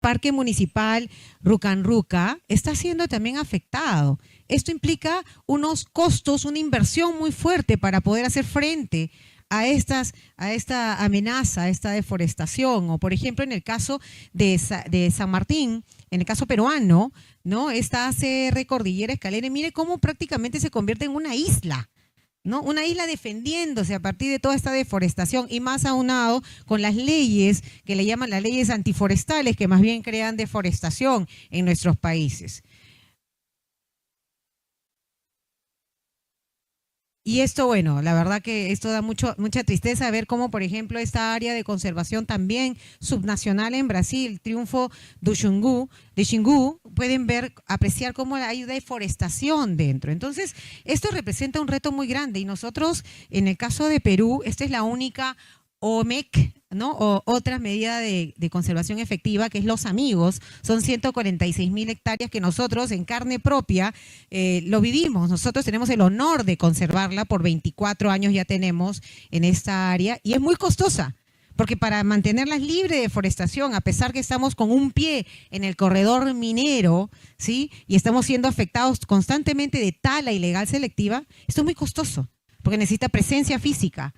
Parque Municipal Rucanruca está siendo también afectado. Esto implica unos costos, una inversión muy fuerte para poder hacer frente a esta amenaza, a esta deforestación. O, por ejemplo, en el caso de San Martín, en el caso peruano, ¿no? Esta ACR Cordillera Escalera, mire cómo prácticamente se convierte en una isla, ¿no? Una isla defendiéndose a partir de toda esta deforestación y más aunado con las leyes que le llaman las leyes antiforestales, que más bien crean deforestación en nuestros países. Y esto, bueno, la verdad que esto da mucha tristeza ver cómo, por ejemplo, esta área de conservación también subnacional en Brasil, Triunfo do Xingu, pueden ver, apreciar cómo hay deforestación dentro. Entonces, esto representa un reto muy grande y nosotros, en el caso de Perú, esta es la única OMEC, ¿no? O otra medida de conservación efectiva, que es Los Amigos. Son 146.000 hectáreas que nosotros en carne propia lo vivimos. Nosotros tenemos el honor de conservarla, por 24 años ya tenemos en esta área, y es muy costosa, porque para mantenerlas libres de deforestación, a pesar que estamos con un pie en el corredor minero, ¿sí? Y estamos siendo afectados constantemente de tala ilegal selectiva, esto es muy costoso, porque necesita presencia física,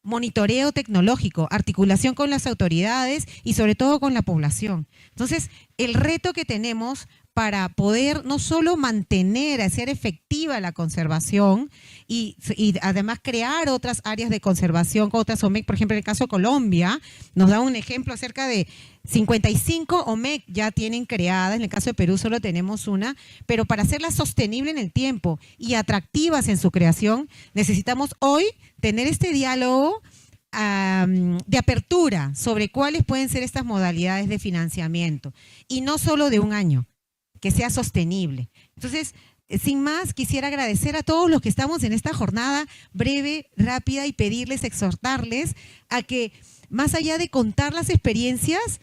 monitoreo tecnológico, articulación con las autoridades y sobre todo con la población. Entonces, el reto que tenemos para poder no solo mantener, hacer efectiva la conservación y además crear otras áreas de conservación, otras OMEC, por ejemplo, en el caso de Colombia, nos da un ejemplo acerca de 55 OMEC ya tienen creadas, en el caso de Perú solo tenemos una, pero para hacerla sostenible en el tiempo y atractivas en su creación, necesitamos hoy tener este diálogo de apertura sobre cuáles pueden ser estas modalidades de financiamiento, y no solo de un año, que sea sostenible. Entonces, sin más, quisiera agradecer a todos los que estamos en esta jornada breve, rápida, y pedirles, exhortarles a que, más allá de contar las experiencias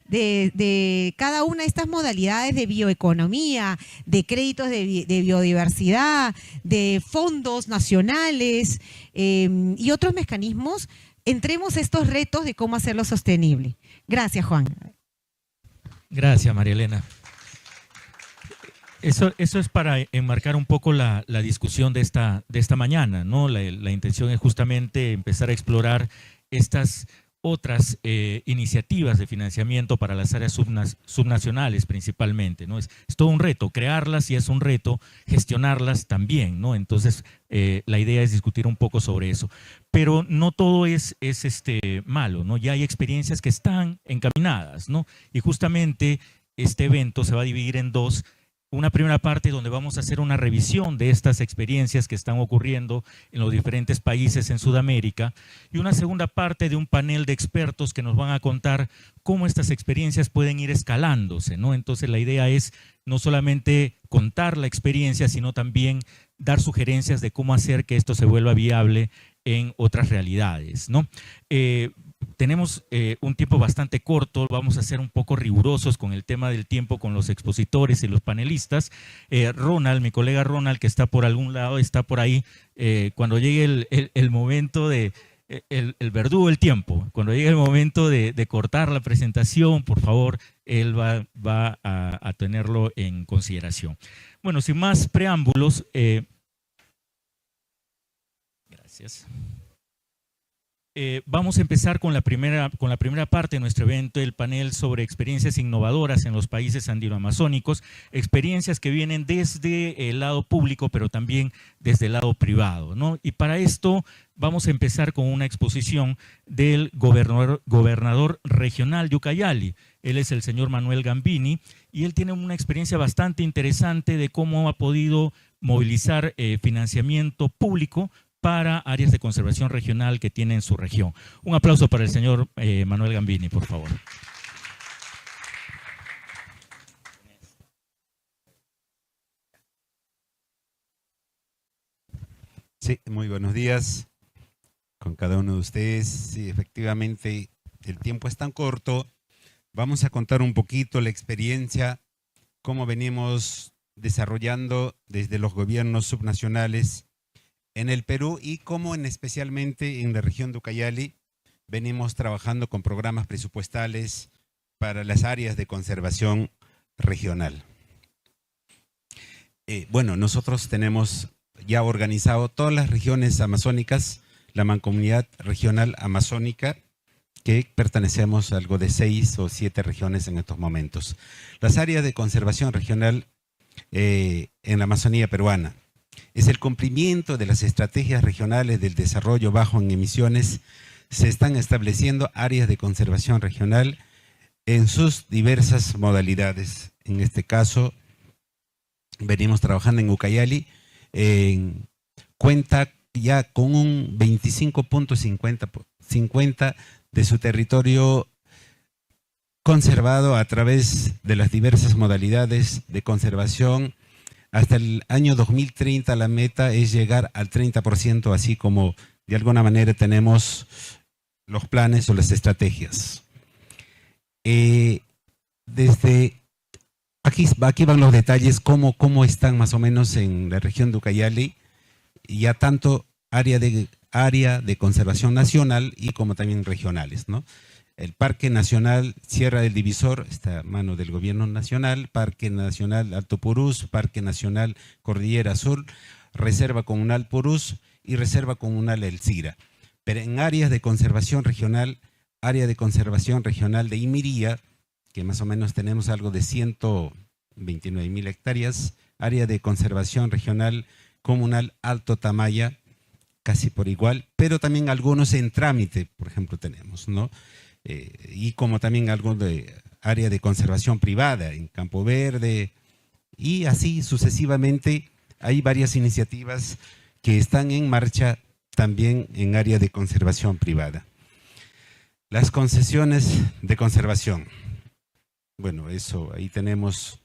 de cada una de estas modalidades de bioeconomía, de créditos de biodiversidad, de fondos nacionales y otros mecanismos, entremos a estos retos de cómo hacerlo sostenible. Gracias, Juan. Gracias, María Elena. Eso es para enmarcar un poco la discusión de esta mañana, ¿no? La intención es justamente empezar a explorar estas otras iniciativas de financiamiento para las áreas subnacionales principalmente, ¿no? Es todo un reto, crearlas, y es un reto gestionarlas también, ¿no? Entonces, la idea es discutir un poco sobre eso. Pero no todo es malo, ¿no? Ya hay experiencias que están encaminadas, ¿no? Y justamente este evento se va a dividir en dos. Una primera parte donde vamos a hacer una revisión de estas experiencias que están ocurriendo en los diferentes países en Sudamérica, y una segunda parte de un panel de expertos que nos van a contar cómo estas experiencias pueden ir escalándose, ¿no? Entonces la idea es no solamente contar la experiencia, sino también dar sugerencias de cómo hacer que esto se vuelva viable en otras realidades, ¿no? Tenemos un tiempo bastante corto, vamos a ser un poco rigurosos con el tema del tiempo con los expositores y los panelistas. Ronald, mi colega Ronald, que está por algún lado, está por ahí, cuando llegue el momento de, el verdugo del tiempo, cuando llegue el momento de cortar la presentación, por favor, él va a tenerlo en consideración. Bueno, sin más preámbulos, gracias. Vamos a empezar con la primera parte de nuestro evento, el panel sobre experiencias innovadoras en los países andino-amazónicos, experiencias que vienen desde el lado público, pero también desde el lado privado, ¿no? Y para esto vamos a empezar con una exposición del gobernador regional de Ucayali. Él es el señor Manuel Gambini, y él tiene una experiencia bastante interesante de cómo ha podido movilizar financiamiento público para áreas de conservación regional que tiene en su región. Un aplauso para el señor Manuel Gambini, por favor. Sí, muy buenos días con cada uno de ustedes. Sí, efectivamente, el tiempo es tan corto. Vamos a contar un poquito la experiencia, cómo venimos desarrollando desde los gobiernos subnacionales en el Perú, y cómo especialmente en la región de Ucayali venimos trabajando con programas presupuestales para las áreas de conservación regional. Bueno, nosotros tenemos ya organizado todas las regiones amazónicas, la Mancomunidad Regional Amazónica, que pertenecemos a algo de 6 o 7 regiones en estos momentos. Las áreas de conservación regional en la Amazonía peruana es el cumplimiento de las estrategias regionales del desarrollo bajo en emisiones. Se están estableciendo áreas de conservación regional en sus diversas modalidades. En este caso, venimos trabajando en Ucayali, cuenta ya con un 25.50 de su territorio conservado a través de las diversas modalidades de conservación. Hasta el año 2030 la meta es llegar al 30%, así como de alguna manera tenemos los planes o las estrategias. Desde aquí van los detalles, cómo están más o menos en la región de Ucayali, ya tanto área de conservación nacional y como también regionales, ¿no? El Parque Nacional Sierra del Divisor está a mano del Gobierno Nacional, Parque Nacional Alto Purús, Parque Nacional Cordillera Sur, Reserva Comunal Purús y Reserva Comunal El Sira. Pero en áreas de conservación regional, área de conservación regional de Imiría, que más o menos tenemos algo de 129.000 hectáreas, área de conservación regional comunal Alto Tamaya, casi por igual, pero también algunos en trámite, por ejemplo, tenemos, ¿no? Y como también algo de área de conservación privada en Campo Verde, y así sucesivamente hay varias iniciativas que están en marcha también en área de conservación privada. Las concesiones de conservación. Bueno, eso ahí tenemos,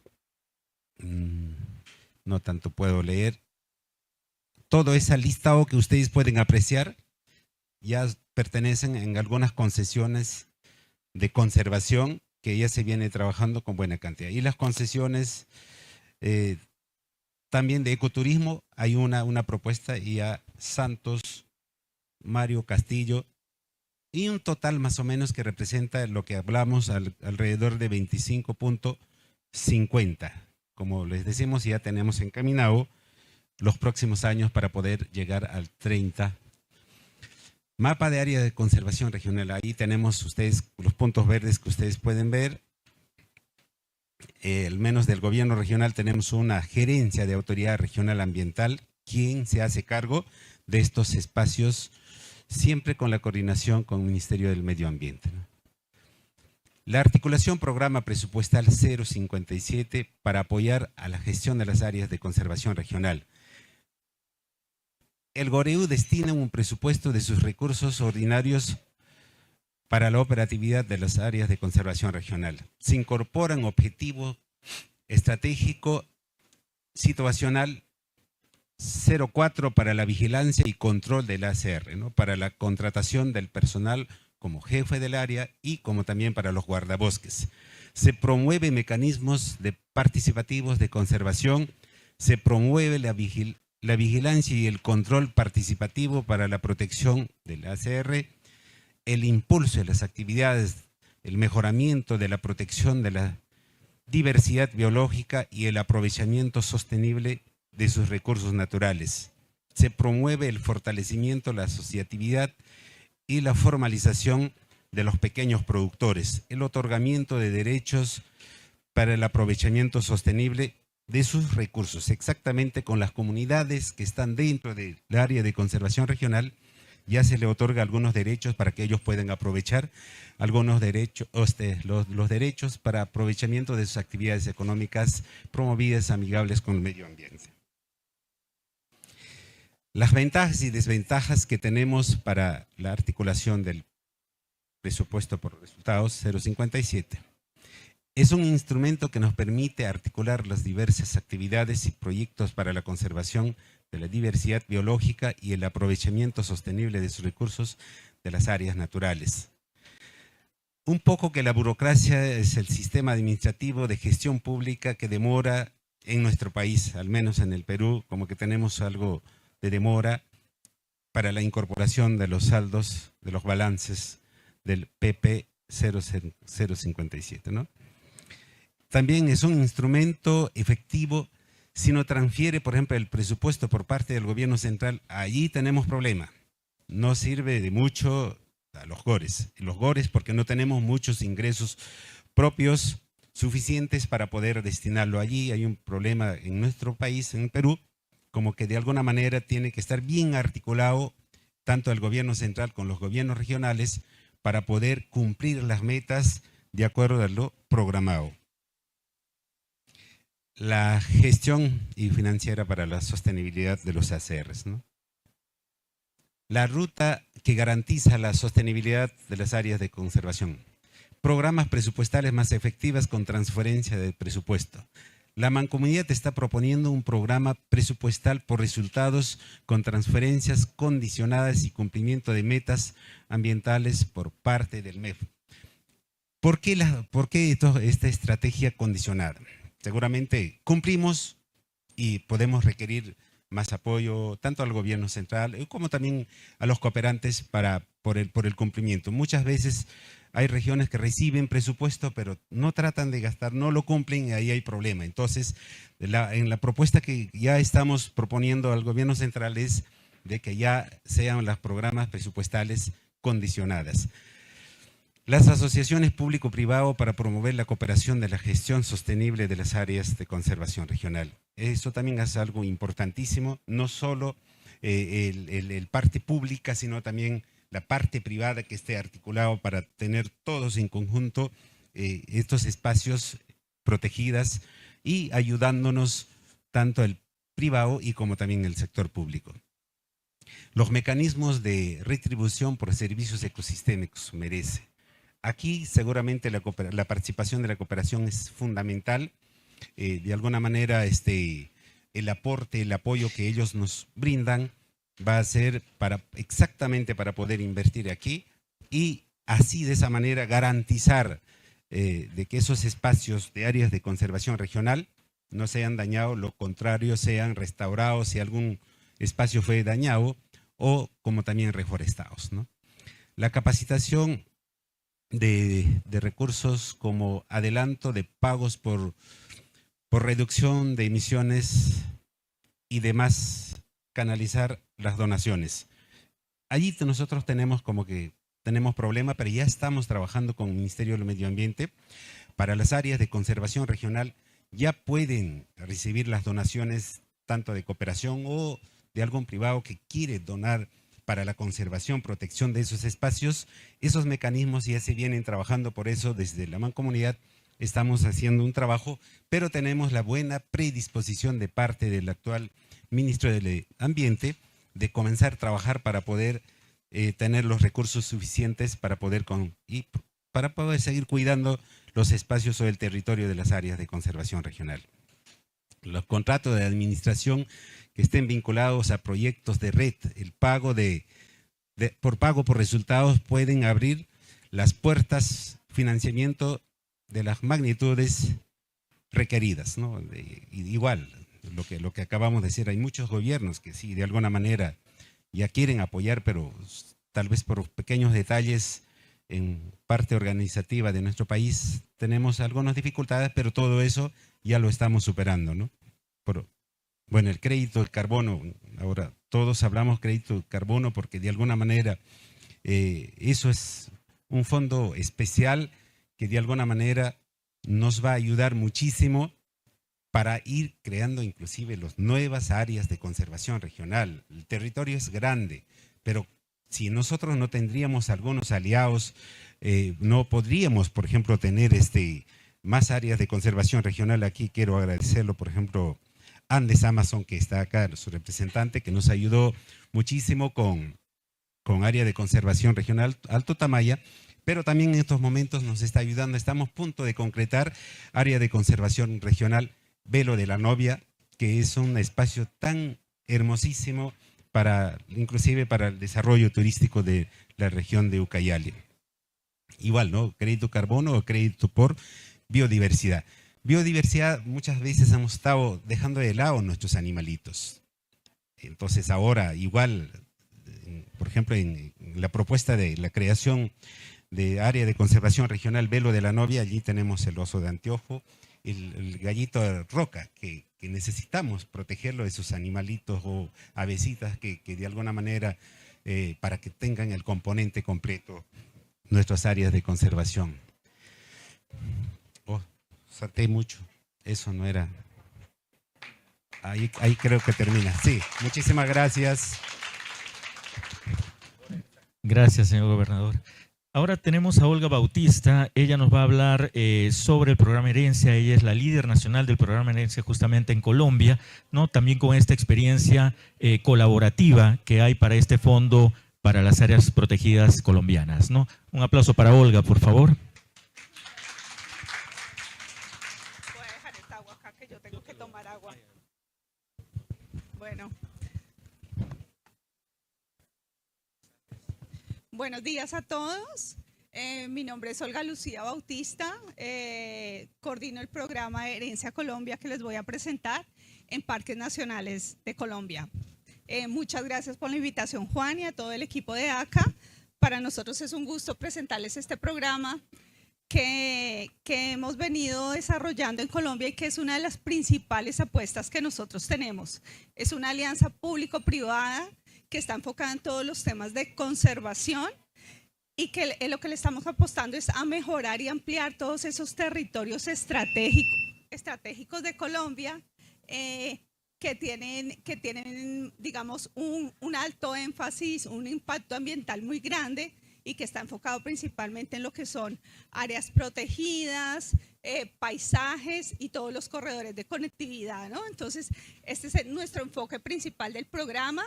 no tanto puedo leer. Todo ese listado que ustedes pueden apreciar ya pertenecen en algunas concesiones de conservación que ya se viene trabajando con buena cantidad. Y las concesiones también de ecoturismo, hay una propuesta y a Santos, Mario Castillo, y un total más o menos que representa lo que hablamos alrededor de 25.50. Como les decimos, ya tenemos encaminado los próximos años para poder llegar al 30. Mapa de área de conservación regional. Ahí tenemos ustedes los puntos verdes que ustedes pueden ver. Al menos del gobierno regional tenemos una gerencia de autoridad regional ambiental, quien se hace cargo de estos espacios, siempre con la coordinación con el Ministerio del Medio Ambiente, ¿no? La articulación programa presupuestal 057 para apoyar a la gestión de las áreas de conservación regional. El GOREU destina un presupuesto de sus recursos ordinarios para la operatividad de las áreas de conservación regional. Se incorporan objetivos estratégico situacional 04 para la vigilancia y control del ACR, ¿no? Para la contratación del personal como jefe del área y como también para los guardabosques. Se promueven mecanismos participativos de conservación, se promueve la vigilancia y el control participativo para la protección del ACR, el impulso de las actividades, el mejoramiento de la protección de la diversidad biológica y el aprovechamiento sostenible de sus recursos naturales. Se promueve el fortalecimiento de la asociatividad y la formalización de los pequeños productores, el otorgamiento de derechos para el aprovechamiento sostenible de sus recursos, exactamente con las comunidades que están dentro del área de conservación regional. Ya se le otorga algunos derechos para que ellos puedan aprovechar algunos derechos, los derechos para aprovechamiento de sus actividades económicas promovidas amigables con el medio ambiente. Las ventajas y desventajas que tenemos para la articulación del presupuesto por resultados 057. Es un instrumento que nos permite articular las diversas actividades y proyectos para la conservación de la diversidad biológica y el aprovechamiento sostenible de sus recursos de las áreas naturales. Un poco que la burocracia es el sistema administrativo de gestión pública que demora en nuestro país, al menos en el Perú, como que tenemos algo de demora para la incorporación de los saldos, de los balances del PP 0,057, ¿no? También es un instrumento efectivo si no transfiere, por ejemplo, el presupuesto por parte del gobierno central. Allí tenemos problema. No sirve de mucho a los GORES. Los GORES porque no tenemos muchos ingresos propios suficientes para poder destinarlo allí. Hay un problema en nuestro país, en Perú, como que de alguna manera tiene que estar bien articulado tanto el gobierno central con los gobiernos regionales para poder cumplir las metas de acuerdo a lo programado. La gestión y financiera para la sostenibilidad de los ACRs, ¿no? La ruta que garantiza la sostenibilidad de las áreas de conservación. Programas presupuestales más efectivas con transferencia de presupuesto. La Mancomunidad está proponiendo un programa presupuestal por resultados con transferencias condicionadas y cumplimiento de metas ambientales por parte del MEF. ¿Por qué esta estrategia condicionada? Seguramente cumplimos y podemos requerir más apoyo tanto al gobierno central como también a los cooperantes por el cumplimiento. Muchas veces hay regiones que reciben presupuesto, pero no tratan de gastar, no lo cumplen y ahí hay problema. Entonces, en la propuesta que ya estamos proponiendo al gobierno central es de que ya sean los programas presupuestales condicionadas. Las asociaciones público-privado para promover la cooperación de la gestión sostenible de las áreas de conservación regional. Eso también es algo importantísimo, no solo el parte pública, sino también la parte privada que esté articulado para tener todos en conjunto estos espacios protegidas y ayudándonos tanto el privado y como también el sector público. Los mecanismos de retribución por servicios ecosistémicos merece. Aquí seguramente la participación de la cooperación es fundamental. De alguna manera el aporte, el apoyo que ellos nos brindan va a ser exactamente para poder invertir aquí y así de esa manera garantizar de que esos espacios de áreas de conservación regional no sean dañados, lo contrario sean restaurados si algún espacio fue dañado o como también reforestados, ¿no? La capacitación de recursos como adelanto de pagos por reducción de emisiones y demás, canalizar las donaciones. Allí nosotros tenemos problema, pero ya estamos trabajando con el Ministerio del Medio Ambiente. Para las áreas de conservación regional ya pueden recibir las donaciones tanto de cooperación o de algún privado que quiere donar para la conservación, protección de esos espacios. Esos mecanismos ya se vienen trabajando, por eso desde la Mancomunidad estamos haciendo un trabajo, pero tenemos la buena predisposición de parte del actual Ministro del Ambiente de comenzar a trabajar para poder tener los recursos suficientes para poder seguir cuidando los espacios o el territorio de las áreas de conservación regional. Los contratos de administración que estén vinculados a proyectos de red, el pago por pago por resultados pueden abrir las puertas financiamiento de las magnitudes requeridas, ¿no? Igual, lo que acabamos de decir, hay muchos gobiernos que sí, de alguna manera ya quieren apoyar, pero tal vez por pequeños detalles en parte organizativa de nuestro país tenemos algunas dificultades, pero todo eso ya lo estamos superando, ¿no? Bueno, el crédito del carbono, ahora todos hablamos crédito del carbono porque de alguna manera eso es un fondo especial que de alguna manera nos va a ayudar muchísimo para ir creando inclusive las nuevas áreas de conservación regional. El territorio es grande, pero si nosotros no tendríamos algunos aliados, no podríamos, por ejemplo, tener más áreas de conservación regional. Aquí quiero agradecerlo, por ejemplo, Andes Amazon, que está acá, su representante, que nos ayudó muchísimo con área de conservación regional Alto Tamaya, pero también en estos momentos nos está ayudando. Estamos a punto de concretar área de conservación regional Velo de la Novia, que es un espacio tan hermosísimo inclusive para el desarrollo turístico de la región de Ucayali. Igual, ¿no? Crédito carbono o crédito por biodiversidad. Biodiversidad, muchas veces hemos estado dejando de lado nuestros animalitos. Entonces ahora, igual, por ejemplo, en la propuesta de la creación de área de conservación regional Velo de la Novia. Allí tenemos el oso de anteojo, el gallito de roca, que necesitamos protegerlo de esos animalitos o avesitas que de alguna manera, para que tengan el componente completo, nuestras áreas de conservación. Oh, salté mucho, eso no era. Ahí creo que termina. Sí, muchísimas gracias. Gracias, señor gobernador. Ahora tenemos a Olga Bautista. Ella nos va a hablar sobre el programa Herencia. Ella es la líder nacional del programa Herencia justamente en Colombia, ¿no? También con esta experiencia colaborativa que hay para este fondo para las áreas protegidas colombianas, ¿no? Un aplauso para Olga, por favor. Voy a dejar esta agua acá que yo tengo que tomar agua. Bueno. Buenos días a todos. Mi nombre es Olga Lucía Bautista. Coordino el programa Herencia Colombia que les voy a presentar en Parques Nacionales de Colombia. Muchas gracias por la invitación, Juan, y a todo el equipo de ACA. Para nosotros es un gusto presentarles este programa que hemos venido desarrollando en Colombia y que es una de las principales apuestas que nosotros tenemos. Es una alianza público-privada que está enfocada en todos los temas de conservación y que lo que le estamos apostando es a mejorar y ampliar todos esos territorios estratégicos de Colombia que tienen, digamos, un alto énfasis, un impacto ambiental muy grande y que está enfocado principalmente en lo que son áreas protegidas, paisajes y todos los corredores de conectividad, ¿no? Entonces, este es nuestro enfoque principal del programa.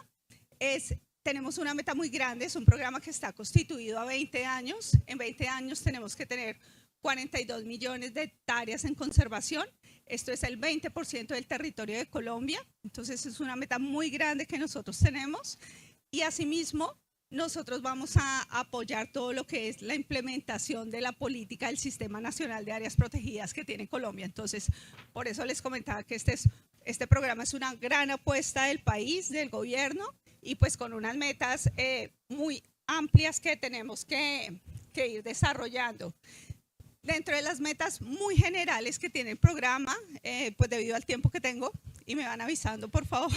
Tenemos una meta muy grande, es un programa que está constituido a 20 años. En 20 años tenemos que tener 42 millones de hectáreas en conservación. Esto es el 20% del territorio de Colombia. Entonces es una meta muy grande que nosotros tenemos. Y asimismo, nosotros vamos a apoyar todo lo que es la implementación de la política del Sistema Nacional de Áreas Protegidas que tiene Colombia. Entonces, por eso les comentaba que este programa es una gran apuesta del país, del gobierno, y pues con unas metas muy amplias que tenemos que ir desarrollando. Dentro de las metas muy generales que tiene el programa, pues debido al tiempo que tengo, y me van avisando por favor,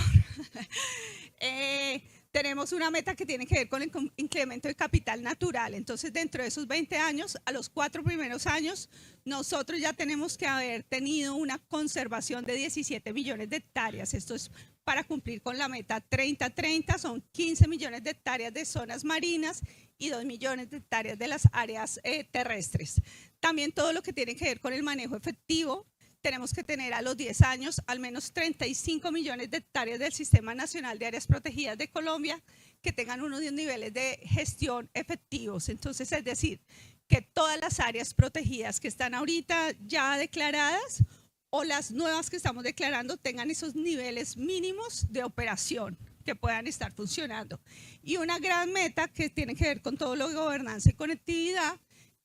tenemos una meta que tiene que ver con el incremento de capital natural. Entonces, dentro de esos 20 años, a los 4 primeros años, nosotros ya tenemos que haber tenido una conservación de 17 millones de hectáreas. Esto es para cumplir con la meta 30-30, son 15 millones de hectáreas de zonas marinas y 2 millones de hectáreas de las áreas terrestres. También todo lo que tiene que ver con el manejo efectivo. Tenemos que tener a los 10 años al menos 35 millones de hectáreas del Sistema Nacional de Áreas Protegidas de Colombia que tengan unos niveles de gestión efectivos. Entonces, es decir, que todas las áreas protegidas que están ahorita ya declaradas o las nuevas que estamos declarando tengan esos niveles mínimos de operación que puedan estar funcionando. Y una gran meta que tiene que ver con todo lo de gobernanza y conectividad,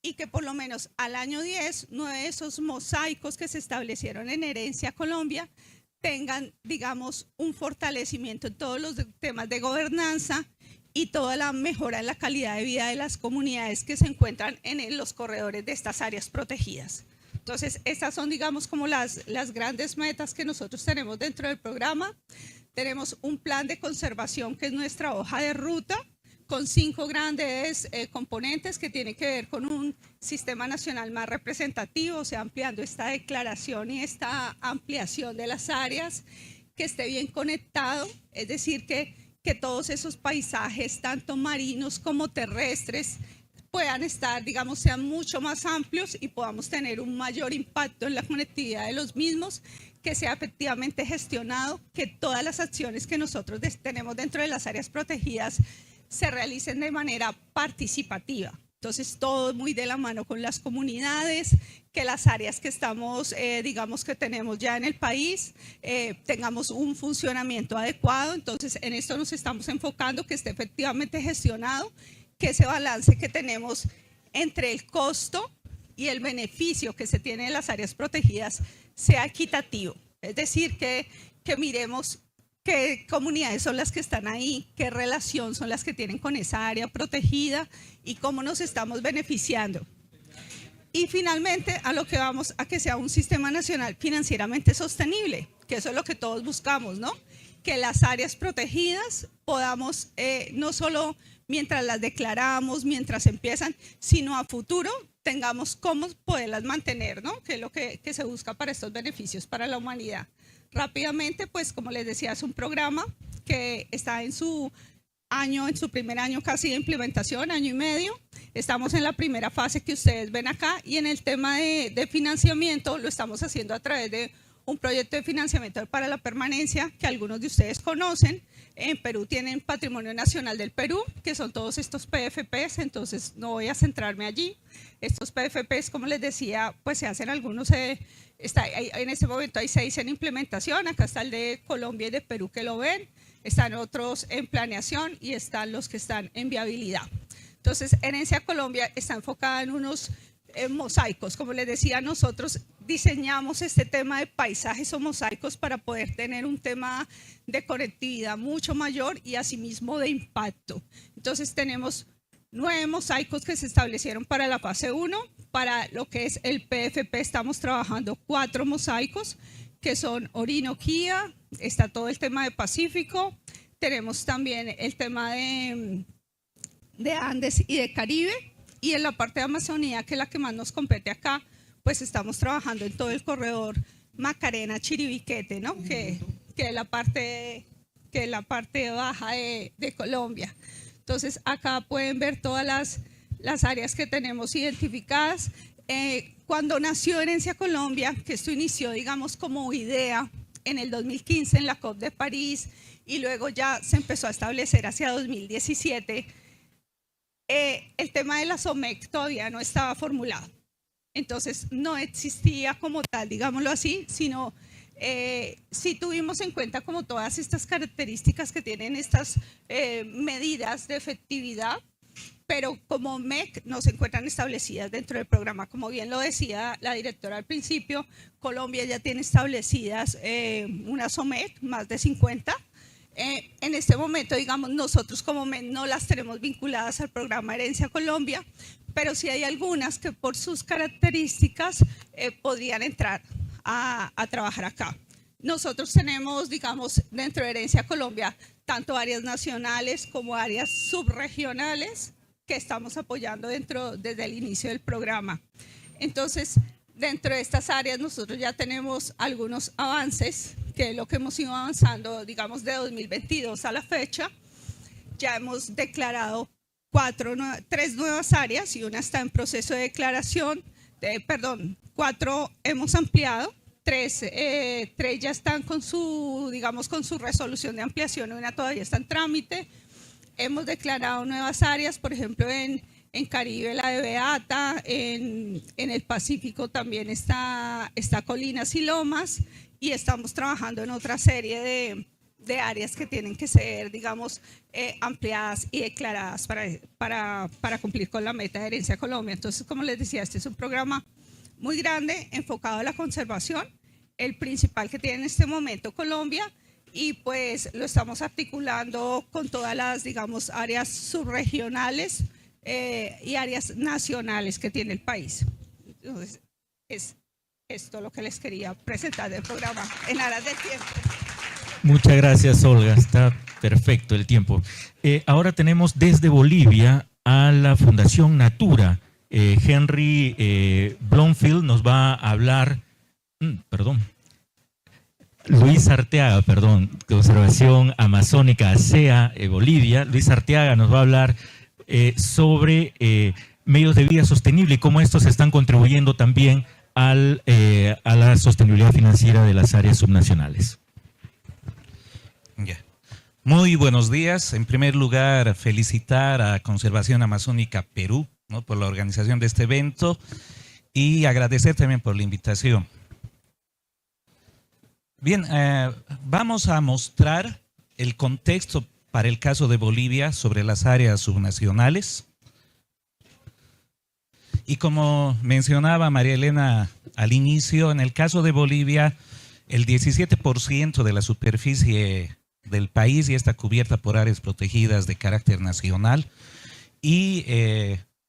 y que por lo menos al año 10, 9 de esos mosaicos que se establecieron en Herencia Colombia tengan, digamos, un fortalecimiento en todos los temas de gobernanza y toda la mejora en la calidad de vida de las comunidades que se encuentran en los corredores de estas áreas protegidas. Entonces, estas son, digamos, como las grandes metas que nosotros tenemos dentro del programa. Tenemos un plan de conservación que es nuestra hoja de ruta, con 5 grandes componentes que tienen que ver con un sistema nacional más representativo, o sea, ampliando esta declaración y esta ampliación de las áreas, que esté bien conectado, es decir, que todos esos paisajes, tanto marinos como terrestres, puedan estar, digamos, sean mucho más amplios y podamos tener un mayor impacto en la conectividad de los mismos, que sea efectivamente gestionado, que todas las acciones que nosotros tenemos dentro de las áreas protegidas se realicen de manera participativa. Entonces, todo muy de la mano con las comunidades, que las áreas que estamos, digamos que tenemos ya en el país, tengamos un funcionamiento adecuado. Entonces, en esto nos estamos enfocando, que esté efectivamente gestionado, que ese balance que tenemos entre el costo y el beneficio que se tiene en las áreas protegidas sea equitativo. Es decir, que miremos qué comunidades son las que están ahí, qué relación son las que tienen con esa área protegida y cómo nos estamos beneficiando. Y finalmente a lo que vamos a que sea un sistema nacional financieramente sostenible, que eso es lo que todos buscamos, ¿no? Que las áreas protegidas podamos, no solo mientras las declaramos, mientras empiezan, sino a futuro tengamos cómo poderlas mantener, ¿no? Que es lo que se busca para estos beneficios para la humanidad. Rápidamente, pues como les decía, es un programa que está en su primer año casi de implementación, año y medio. Estamos en la primera fase que ustedes ven acá y en el tema de financiamiento lo estamos haciendo a través de un proyecto de financiamiento para la permanencia que algunos de ustedes conocen. En Perú tienen Patrimonio Nacional del Perú, que son todos estos PFPs, entonces no voy a centrarme allí. Estos PFPs, como les decía, pues se hacen algunos, en este momento hay 6 en implementación, acá está el de Colombia y de Perú que lo ven, están otros en planeación y están los que están en viabilidad. Entonces, Herencia Colombia está enfocada en unos mosaicos. Como les decía, nosotros diseñamos este tema de paisajes o mosaicos para poder tener un tema de conectividad mucho mayor y asimismo de impacto. Entonces tenemos 9 mosaicos que se establecieron para la fase 1. Para lo que es el PFP estamos trabajando 4 mosaicos que son Orinoquía, está todo el tema de Pacífico, tenemos también el tema de Andes y de Caribe. Y en la parte de Amazonía, que es la que más nos compete acá, pues estamos trabajando en todo el corredor Macarena-Chiribiquete, ¿no? Que es la parte baja de Colombia. Entonces, acá pueden ver todas las áreas que tenemos identificadas. Cuando nació Herencia Colombia, que esto inició, digamos, como idea en el 2015 en la COP de París y luego ya se empezó a establecer hacia 2017, el tema de la SOMEC todavía no estaba formulado. Entonces no existía como tal, digámoslo así, sino sí tuvimos en cuenta como todas estas características que tienen estas medidas de efectividad, pero como MEC no se encuentran establecidas dentro del programa. Como bien lo decía la directora al principio, Colombia ya tiene establecidas una SOMEC, más de 50. En este momento, digamos, nosotros como MEC no las tenemos vinculadas al programa Herencia Colombia, pero sí hay algunas que por sus características podrían entrar a trabajar acá. Nosotros tenemos, digamos, dentro de Herencia Colombia, tanto áreas nacionales como áreas subregionales que estamos apoyando desde el inicio del programa. Entonces, dentro de estas áreas nosotros ya tenemos algunos avances, que es lo que hemos ido avanzando, digamos, de 2022 a la fecha. Ya hemos declarado 3 nuevas áreas y una está en proceso de declaración, 4 hemos ampliado, 3 ya están con su resolución de ampliación y una todavía está en trámite. Hemos declarado nuevas áreas, por ejemplo, en Caribe la de Beata, en el Pacífico también está Colinas y Lomas, y estamos trabajando en otra serie de áreas que tienen que ser, digamos, ampliadas y declaradas para cumplir con la meta de Herencia Colombia. Entonces, como les decía, este es un programa muy grande, enfocado a la conservación, el principal que tiene en este momento Colombia, y pues lo estamos articulando con todas las, digamos, áreas subregionales y áreas nacionales que tiene el país. Entonces, es esto lo que les quería presentar del programa en aras del tiempo. Muchas gracias, Olga. Está perfecto el tiempo. Ahora tenemos desde Bolivia a la Fundación Natura. Henry Blomfield nos va a hablar, Luis Arteaga, Conservación Amazónica ASEA, Bolivia. Luis Arteaga nos va a hablar sobre medios de vida sostenible y cómo estos están contribuyendo también a la sostenibilidad financiera de las áreas subnacionales. Yeah. Muy buenos días. En primer lugar, felicitar a Conservación Amazónica Perú, ¿no?, por la organización de este evento y agradecer también por la invitación. Bien, vamos a mostrar el contexto para el caso de Bolivia sobre las áreas subnacionales. Y como mencionaba María Elena al inicio, en el caso de Bolivia, el 17% de la superficie del país y está cubierta por áreas protegidas de carácter nacional y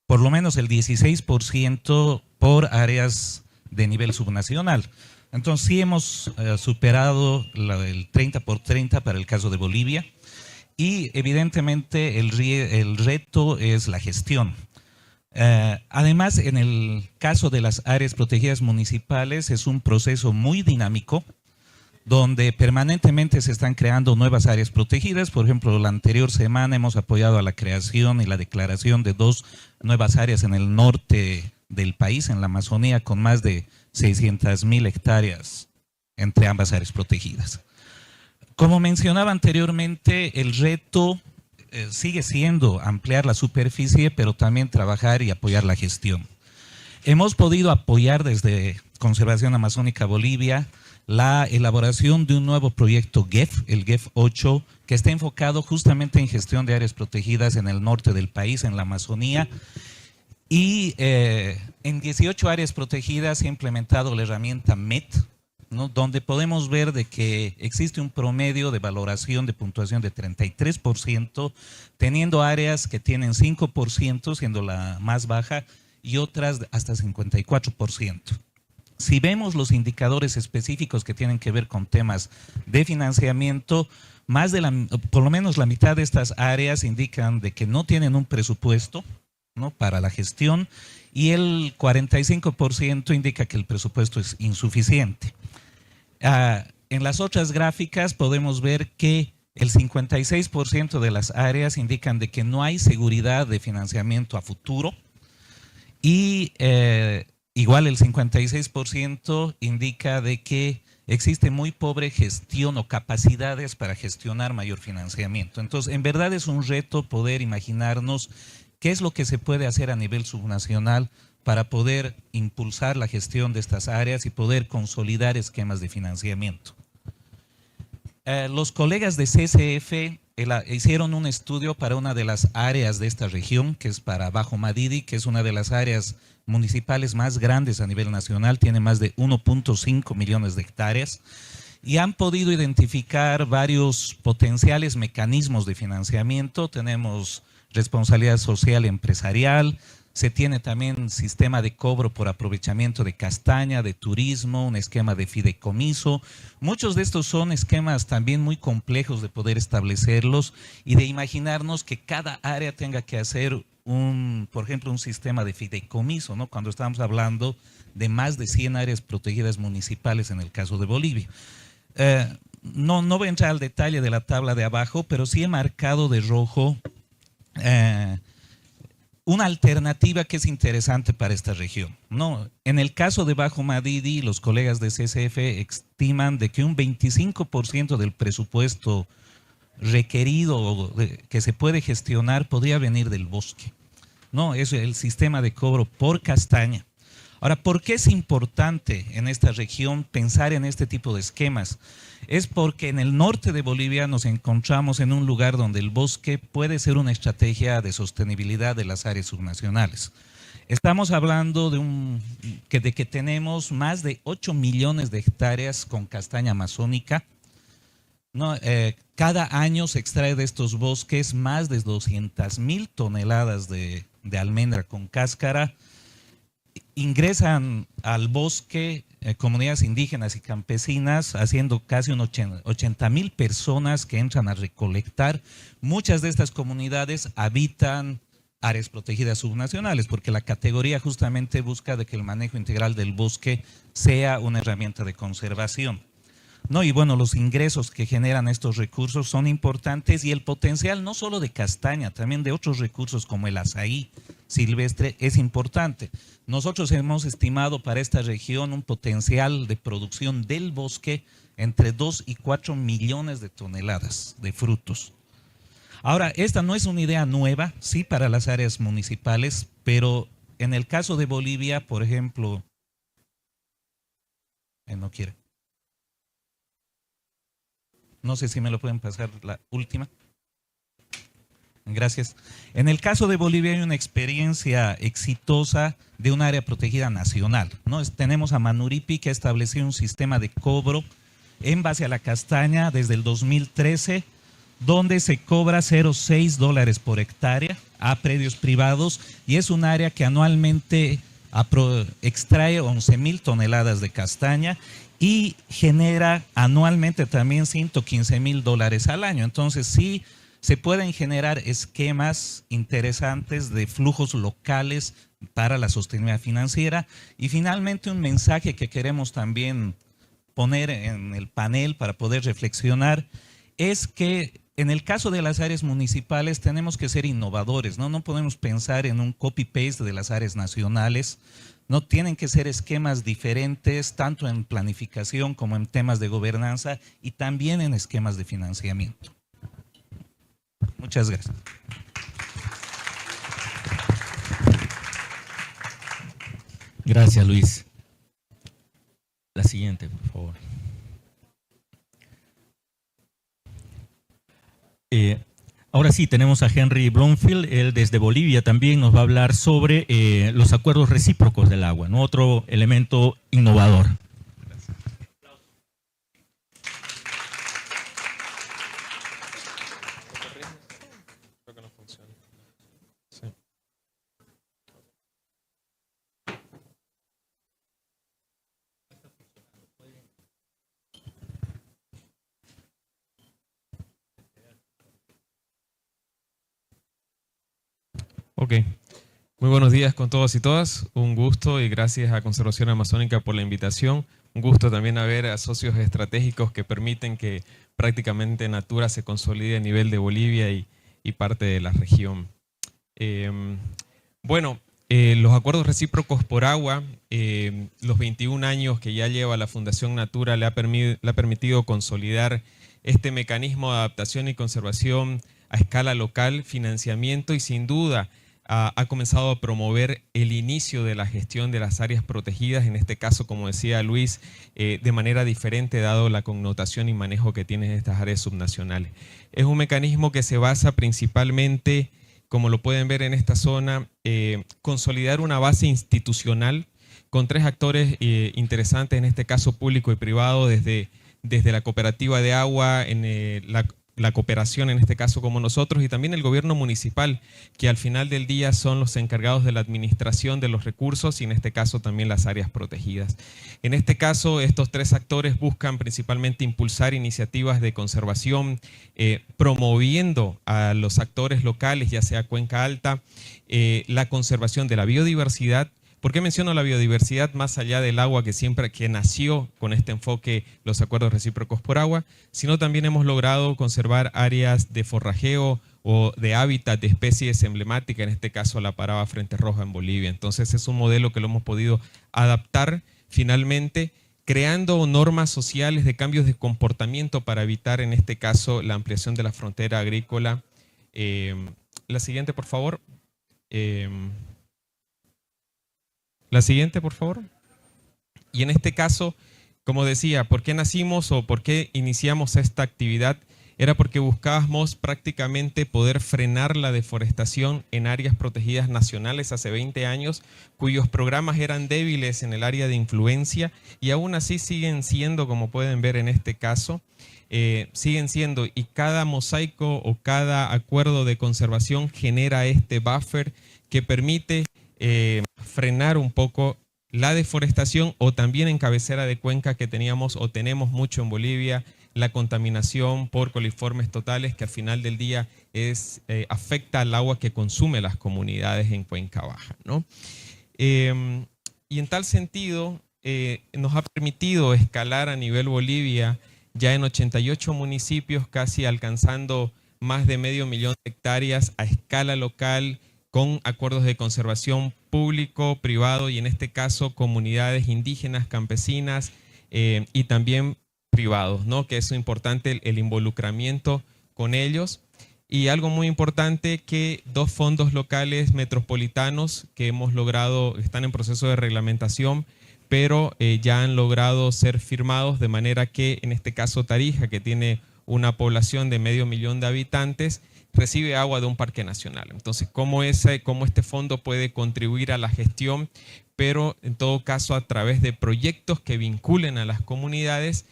por lo menos el 16% por áreas de nivel subnacional. Entonces sí hemos superado el 30 por 30 para el caso de Bolivia y evidentemente el reto es la gestión. Además, en el caso de las áreas protegidas municipales es un proceso muy dinámico donde permanentemente se están creando nuevas áreas protegidas. Por ejemplo, la anterior semana hemos apoyado a la creación y la declaración de 2 nuevas áreas en el norte del país, en la Amazonía, con más de 600.000 hectáreas entre ambas áreas protegidas. Como mencionaba anteriormente, el reto sigue siendo ampliar la superficie, pero también trabajar y apoyar la gestión. Hemos podido apoyar desde Conservación Amazónica Bolivia la elaboración de un nuevo proyecto GEF, el GEF 8, que está enfocado justamente en gestión de áreas protegidas en el norte del país, en la Amazonía, y en 18 áreas protegidas se ha implementado la herramienta MET, ¿no? Donde podemos ver de que existe un promedio de valoración de puntuación de 33%, teniendo áreas que tienen 5%, siendo la más baja, y otras hasta 54%. Si vemos los indicadores específicos que tienen que ver con temas de financiamiento, por lo menos la mitad de estas áreas indican de que no tienen un presupuesto, ¿no?, para la gestión, y el 45% indica que el presupuesto es insuficiente. En las otras gráficas podemos ver que el 56% de las áreas indican de que no hay seguridad de financiamiento a futuro y igual el 56% indica de que existe muy pobre gestión o capacidades para gestionar mayor financiamiento. Entonces, en verdad es un reto poder imaginarnos qué es lo que se puede hacer a nivel subnacional para poder impulsar la gestión de estas áreas y poder consolidar esquemas de financiamiento. Los colegas de CCF hicieron un estudio para una de las áreas de esta región, que es para Bajo Madidi, que es una de las áreas municipales más grandes a nivel nacional, tiene más de 1.5 millones de hectáreas, y han podido identificar varios potenciales mecanismos de financiamiento. Tenemos responsabilidad social empresarial, se tiene también sistema de cobro por aprovechamiento de castaña, de turismo, un esquema de fideicomiso. Muchos de estos son esquemas también muy complejos de poder establecerlos y de imaginarnos que cada área tenga que hacer por ejemplo, un sistema de fideicomiso, ¿no?, cuando estamos hablando de más de 100 áreas protegidas municipales en el caso de Bolivia. No voy a entrar al detalle de la tabla de abajo, pero sí he marcado de rojo una alternativa que es interesante para esta región, ¿no? En el caso de Bajo Madidi, los colegas de CCF estiman de que un 25% del presupuesto requerido que se puede gestionar podría venir del bosque, ¿no? Es el sistema de cobro por castaña. Ahora, ¿por qué es importante en esta región pensar en este tipo de esquemas? Es porque en el norte de Bolivia nos encontramos en un lugar donde el bosque puede ser una estrategia de sostenibilidad de las áreas subnacionales. Estamos hablando de que tenemos más de 8 millones de hectáreas con castaña amazónica, ¿no? Cada año se extrae de estos bosques más de 200.000 toneladas de almendra con cáscara. Ingresan al bosque comunidades indígenas y campesinas, haciendo casi 80.000 personas que entran a recolectar. Muchas de estas comunidades habitan áreas protegidas subnacionales, porque la categoría justamente busca de que el manejo integral del bosque sea una herramienta de conservación, ¿no? Y bueno, los ingresos que generan estos recursos son importantes, y el potencial no solo de castaña, también de otros recursos como el azaí silvestre es importante. Nosotros hemos estimado para esta región un potencial de producción del bosque entre 2 y 4 millones de toneladas de frutos. Ahora, esta no es una idea nueva, sí, para las áreas municipales, pero en el caso de Bolivia, por ejemplo, no quiere. No sé si me lo pueden pasar la última. Gracias. En el caso de Bolivia hay una experiencia exitosa de un área protegida nacional, ¿no? Tenemos a Manuripi, que ha establecido un sistema de cobro en base a la castaña desde el 2013, donde se cobra $0.6 por hectárea a predios privados y es un área que anualmente extrae 11.000 toneladas de castaña y genera anualmente también $115.000 al año. Entonces sí se pueden generar esquemas interesantes de flujos locales para la sostenibilidad financiera. Y finalmente un mensaje que queremos también poner en el panel para poder reflexionar es que en el caso de las áreas municipales tenemos que ser innovadores, ¿no? No podemos pensar en un copy-paste de las áreas nacionales. No tienen que ser esquemas diferentes, tanto en planificación como en temas de gobernanza y también en esquemas de financiamiento. Muchas gracias. Gracias, Luis. La siguiente, por favor. Ahora sí, tenemos a Henry Blomfield, él desde Bolivia también nos va a hablar sobre los acuerdos recíprocos del agua, ¿no? Otro elemento innovador. Ok, muy buenos días con todos y todas. Un gusto y gracias a Conservación Amazónica por la invitación. Un gusto también a ver a socios estratégicos que permiten que prácticamente Natura se consolide a nivel de Bolivia y parte de la región. Los acuerdos recíprocos por agua, los 21 años que ya lleva la Fundación Natura le ha permitido consolidar este mecanismo de adaptación y conservación a escala local, financiamiento y sin duda ha comenzado a promover el inicio de la gestión de las áreas protegidas, en este caso, como decía Luis, de manera diferente dado la connotación y manejo que tienen estas áreas subnacionales. Es un mecanismo que se basa principalmente, como lo pueden ver en esta zona, consolidar una base institucional con tres actores interesantes, en este caso público y privado, desde la cooperativa de agua, la cooperación en este caso como nosotros y también el gobierno municipal, que al final del día son los encargados de la administración de los recursos y en este caso también las áreas protegidas. En este caso estos tres actores buscan principalmente impulsar iniciativas de conservación, promoviendo a los actores locales, ya sea Cuenca Alta, la conservación de la biodiversidad. ¿Por qué menciono la biodiversidad más allá del agua que nació con este enfoque, los acuerdos recíprocos por agua? Sino también hemos logrado conservar áreas de forrajeo o de hábitat de especies emblemáticas, en este caso la paraba frente roja en Bolivia. Entonces es un modelo que lo hemos podido adaptar finalmente, creando normas sociales de cambios de comportamiento para evitar en este caso la ampliación de la frontera agrícola. La siguiente, por favor. La siguiente, por favor. Y en este caso, como decía, ¿por qué nacimos o por qué iniciamos esta actividad? Era porque buscábamos prácticamente poder frenar la deforestación en áreas protegidas nacionales hace 20 años, cuyos programas eran débiles en el área de influencia y aún así siguen siendo, como pueden ver en este caso, siguen siendo, y cada mosaico o cada acuerdo de conservación genera este buffer que permite frenar un poco la deforestación, o también en cabecera de cuenca que teníamos o tenemos mucho en Bolivia, la contaminación por coliformes totales que al final del día afecta al agua que consume las comunidades en Cuenca Baja, ¿no? Y en tal sentido nos ha permitido escalar a nivel Bolivia ya en 88 municipios, casi alcanzando más de 500.000 hectáreas a escala local, con acuerdos de conservación público, privado y en este caso comunidades indígenas, campesinas y también privados, ¿no? Que es importante el involucramiento con ellos. Y algo muy importante, que 2 fondos locales metropolitanos que hemos logrado, están en proceso de reglamentación, pero ya han logrado ser firmados, de manera que en este caso Tarija, que tiene una población de 500.000 de habitantes, recibe agua de un parque nacional. Entonces, ¿cómo este fondo puede contribuir a la gestión? Pero en todo caso a través de proyectos que vinculen a las comunidades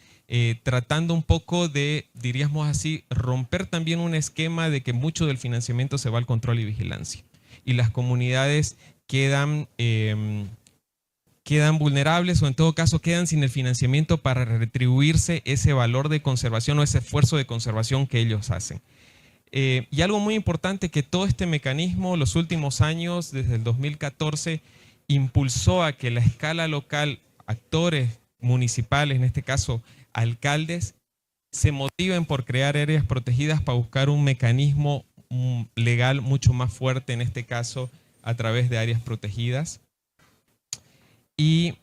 tratando un poco de, diríamos así, romper también un esquema de que mucho del financiamiento se va al control y vigilancia. Y las comunidades quedan vulnerables o en todo caso quedan sin el financiamiento para retribuirse ese valor de conservación o ese esfuerzo de conservación que ellos hacen. Y algo muy importante, que todo este mecanismo los últimos años, desde el 2014, impulsó a que la escala local, actores municipales, en este caso alcaldes, se motiven por crear áreas protegidas para buscar un mecanismo legal mucho más fuerte, en este caso a través de áreas protegidas. Y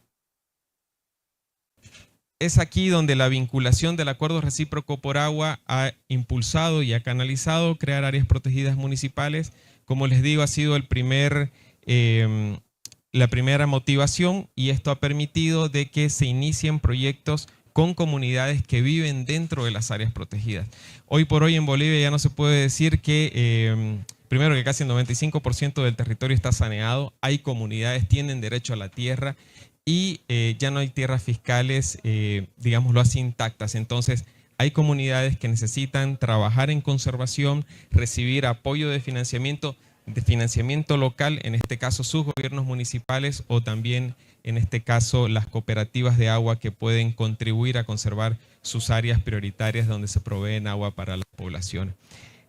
es aquí donde la vinculación del acuerdo recíproco por agua ha impulsado y ha canalizado crear áreas protegidas municipales. Como les digo, ha sido la primera motivación, y esto ha permitido de que se inicien proyectos con comunidades que viven dentro de las áreas protegidas. Hoy por hoy en Bolivia ya no se puede decir que, primero, que casi el 95% del territorio está saneado, hay comunidades, tienen derecho a la tierra, y ya no hay tierras fiscales, digámoslo así, intactas. Entonces, hay comunidades que necesitan trabajar en conservación, recibir apoyo de financiamiento local, en este caso sus gobiernos municipales, o también, en este caso, las cooperativas de agua que pueden contribuir a conservar sus áreas prioritarias donde se proveen agua para las poblaciones.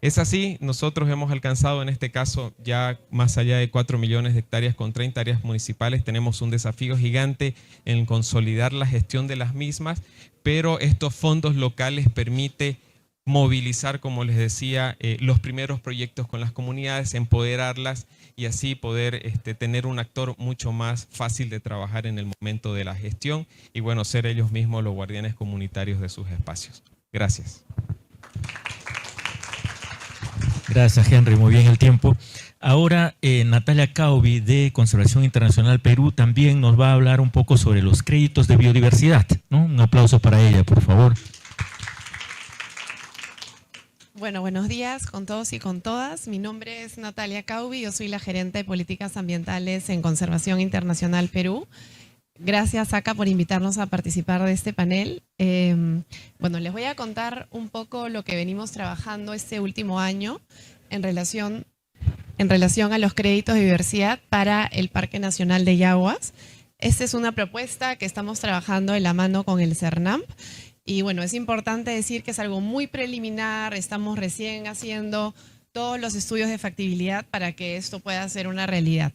Es así, nosotros hemos alcanzado en este caso ya más allá de 4 millones de hectáreas con 30 áreas municipales. Tenemos un desafío gigante en consolidar la gestión de las mismas, pero estos fondos locales permiten movilizar, como les decía, los primeros proyectos con las comunidades, empoderarlas y así poder tener un actor mucho más fácil de trabajar en el momento de la gestión y, bueno, ser ellos mismos los guardianes comunitarios de sus espacios. Gracias. Gracias, Henry. Muy bien el tiempo. Ahora, Natalia Caubi, de Conservación Internacional Perú, también nos va a hablar un poco sobre los créditos de biodiversidad, ¿no? Un aplauso para ella, por favor. Bueno, buenos días con todos y con todas. Mi nombre es Natalia Caubi, yo soy la gerente de políticas ambientales en Conservación Internacional Perú. Gracias, ACA, por invitarnos a participar de este panel. Bueno, les voy a contar un poco lo que venimos trabajando este último año en relación a los créditos de biodiversidad para el Parque Nacional de Yaguas. Esta es una propuesta que estamos trabajando de la mano con el CERNAMP. Y bueno, es importante decir que es algo muy preliminar, estamos recién haciendo todos los estudios de factibilidad para que esto pueda ser una realidad.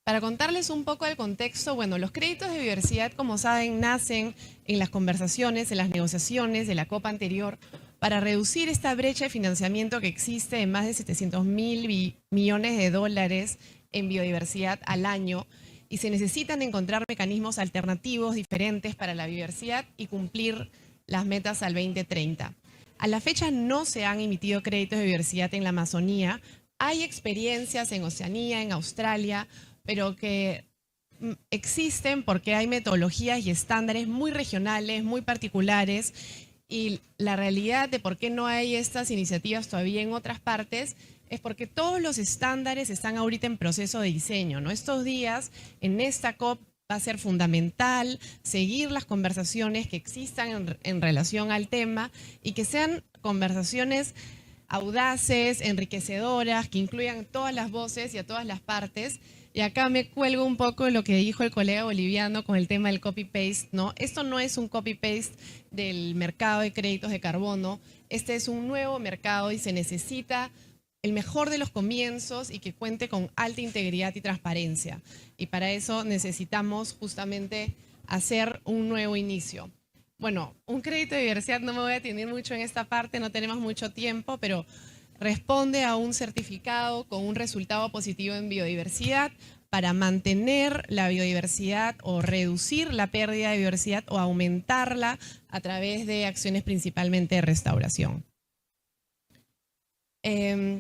Para contarles un poco el contexto, bueno, los créditos de biodiversidad, como saben, nacen en las conversaciones, en las negociaciones de la COP anterior para reducir esta brecha de financiamiento que existe de más de 700.000 millones de dólares en biodiversidad al año, y se necesitan encontrar mecanismos alternativos diferentes para la biodiversidad y cumplir las metas al 2030. A la fecha no se han emitido créditos de biodiversidad en la Amazonía. Hay experiencias en Oceanía, en Australia, pero que existen porque hay metodologías y estándares muy regionales, muy particulares, y la realidad de por qué no hay estas iniciativas todavía en otras partes es porque todos los estándares están ahorita en proceso de diseño, ¿no? Estos días, en esta COP, va a ser fundamental seguir las conversaciones que existan en relación al tema y que sean conversaciones audaces, enriquecedoras, que incluyan todas las voces y a todas las partes. Y acá me cuelgo un poco de lo que dijo el colega boliviano con el tema del copy-paste, ¿no? Esto no es un copy-paste del mercado de créditos de carbono. Este es un nuevo mercado y se necesita el mejor de los comienzos y que cuente con alta integridad y transparencia. Y para eso necesitamos justamente hacer un nuevo inicio. Bueno, un crédito de biodiversidad, no me voy a detener mucho en esta parte, no tenemos mucho tiempo, pero responde a un certificado con un resultado positivo en biodiversidad para mantener la biodiversidad o reducir la pérdida de biodiversidad o aumentarla a través de acciones principalmente de restauración.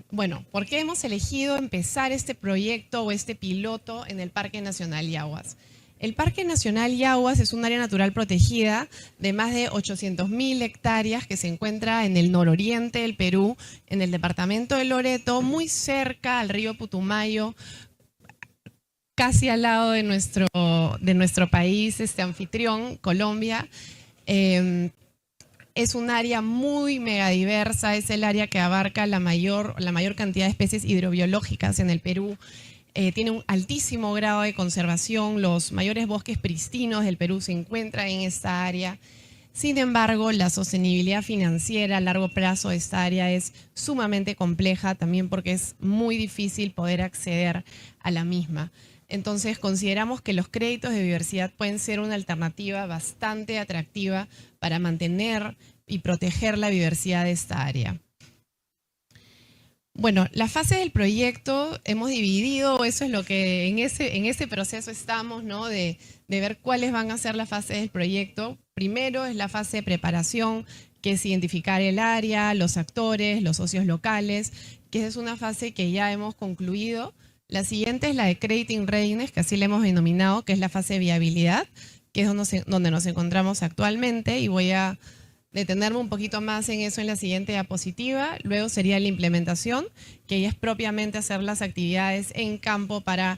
Bueno, ¿por qué hemos elegido empezar este proyecto o este piloto en el Parque Nacional Yaguas? El Parque Nacional Yaguas es un área natural protegida de más de 800.000 hectáreas que se encuentra en el nororiente del Perú, en el departamento de Loreto, muy cerca al río Putumayo, casi al lado de nuestro país anfitrión, Colombia. Es un área muy megadiversa, es el área que abarca la mayor cantidad de especies hidrobiológicas en el Perú. Tiene un altísimo grado de conservación, los mayores bosques pristinos del Perú se encuentran en esta área. Sin embargo, la sostenibilidad financiera a largo plazo de esta área es sumamente compleja, también porque es muy difícil poder acceder a la misma. Entonces, consideramos que los créditos de biodiversidad pueden ser una alternativa bastante atractiva para mantener y proteger la biodiversidad de esta área. Bueno, las fases del proyecto hemos dividido, eso es lo que en ese proceso estamos, ¿no? De ver cuáles van a ser las fases del proyecto. Primero es la fase de preparación, que es identificar el área, los actores, los socios locales, que es una fase que ya hemos concluido. La siguiente es la de Creating Readiness, que así le hemos denominado, que es la fase de viabilidad, que es donde nos encontramos actualmente, y voy a detenerme un poquito más en eso en la siguiente diapositiva. Luego sería la implementación, que ya es propiamente hacer las actividades en campo para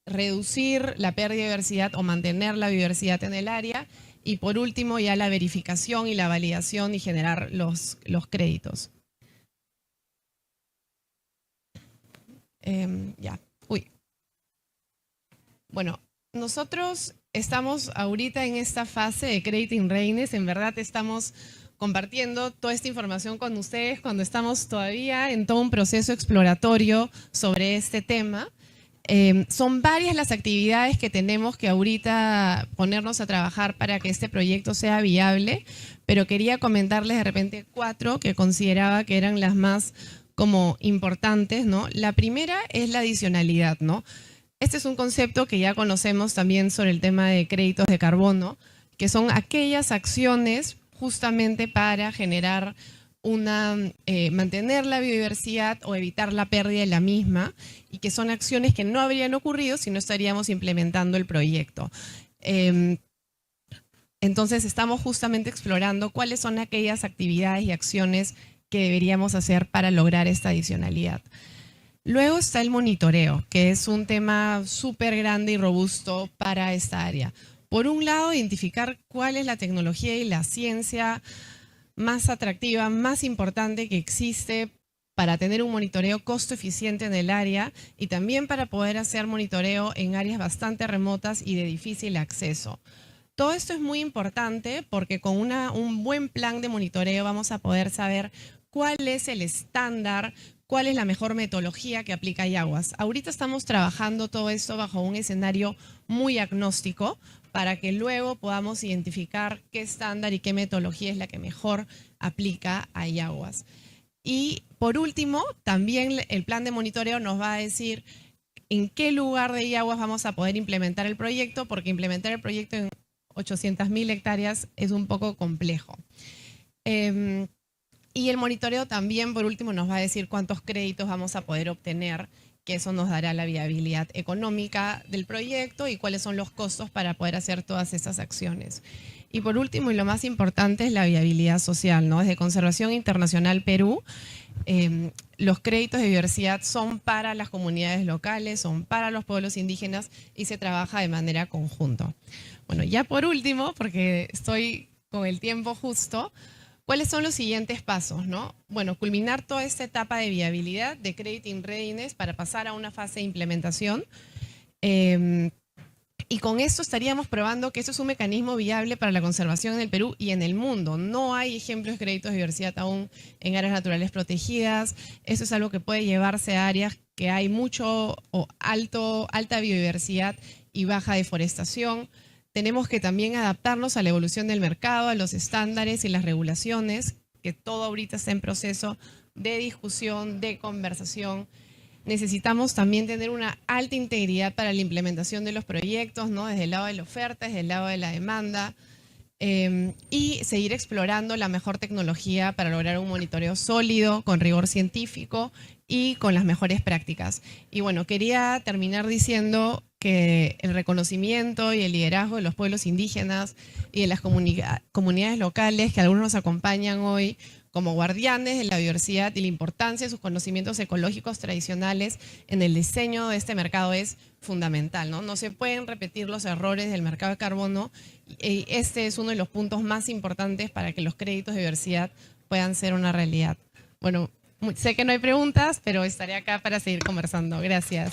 reducir la pérdida de biodiversidad o mantener la biodiversidad en el área. Y por último, ya la verificación y la validación y generar los créditos. Bueno, nosotros estamos ahorita en esta fase de Creating Readiness. En verdad estamos compartiendo toda esta información con ustedes cuando estamos todavía en todo un proceso exploratorio sobre este tema. Son varias las actividades que tenemos que ahorita ponernos a trabajar para que este proyecto sea viable, pero quería comentarles de repente 4 que consideraba que eran las más como importantes, ¿no? La primera es la adicionalidad, ¿no? Este es un concepto que ya conocemos también sobre el tema de créditos de carbono, que son aquellas acciones justamente para generar mantener la biodiversidad o evitar la pérdida de la misma, y que son acciones que no habrían ocurrido si no estaríamos implementando el proyecto. Entonces estamos justamente explorando cuáles son aquellas actividades y acciones que deberíamos hacer para lograr esta adicionalidad. Luego está el monitoreo, que es un tema súper grande y robusto para esta área. Por un lado, identificar cuál es la tecnología y la ciencia más atractiva, más importante que existe para tener un monitoreo costo eficiente en el área, y también para poder hacer monitoreo en áreas bastante remotas y de difícil acceso. Todo esto es muy importante porque con un buen plan de monitoreo vamos a poder saber cuál es el estándar, cuál es la mejor metodología que aplica Yaguas. Ahorita estamos trabajando todo esto bajo un escenario muy agnóstico para que luego podamos identificar qué estándar y qué metodología es la que mejor aplica a Yaguas. Y por último, también el plan de monitoreo nos va a decir en qué lugar de Yaguas vamos a poder implementar el proyecto, porque implementar el proyecto en 800.000 hectáreas es un poco complejo. Y el monitoreo también, por último, nos va a decir cuántos créditos vamos a poder obtener, que eso nos dará la viabilidad económica del proyecto y cuáles son los costos para poder hacer todas estas acciones. Y por último, y lo más importante, es la viabilidad social, ¿no? Desde Conservación Internacional Perú, los créditos de biodiversidad son para las comunidades locales, son para los pueblos indígenas y se trabaja de manera conjunta. Bueno, ya por último, porque estoy con el tiempo justo, ¿cuáles son los siguientes pasos, no? Bueno, culminar toda esta etapa de viabilidad de Creating Readiness para pasar a una fase de implementación. Y con esto estaríamos probando que esto es un mecanismo viable para la conservación en el Perú y en el mundo. No hay ejemplos de créditos de biodiversidad aún en áreas naturales protegidas. Eso es algo que puede llevarse a áreas que hay mucho o alta biodiversidad y baja deforestación. Tenemos que también adaptarnos a la evolución del mercado, a los estándares y las regulaciones, que todo ahorita está en proceso de discusión, de conversación. Necesitamos también tener una alta integridad para la implementación de los proyectos, ¿no? Desde el lado de la oferta, desde el lado de la demanda, y seguir explorando la mejor tecnología para lograr un monitoreo sólido, con rigor científico y con las mejores prácticas. Y bueno, quería terminar diciendo que el reconocimiento y el liderazgo de los pueblos indígenas y de las comunidades locales, que algunos nos acompañan hoy, como guardianes de la biodiversidad, y la importancia de sus conocimientos ecológicos tradicionales en el diseño de este mercado es fundamental, ¿no? No se pueden repetir los errores del mercado de carbono, y este es uno de los puntos más importantes para que los créditos de diversidad puedan ser una realidad. Bueno, sé que no hay preguntas, pero estaré acá para seguir conversando. Gracias.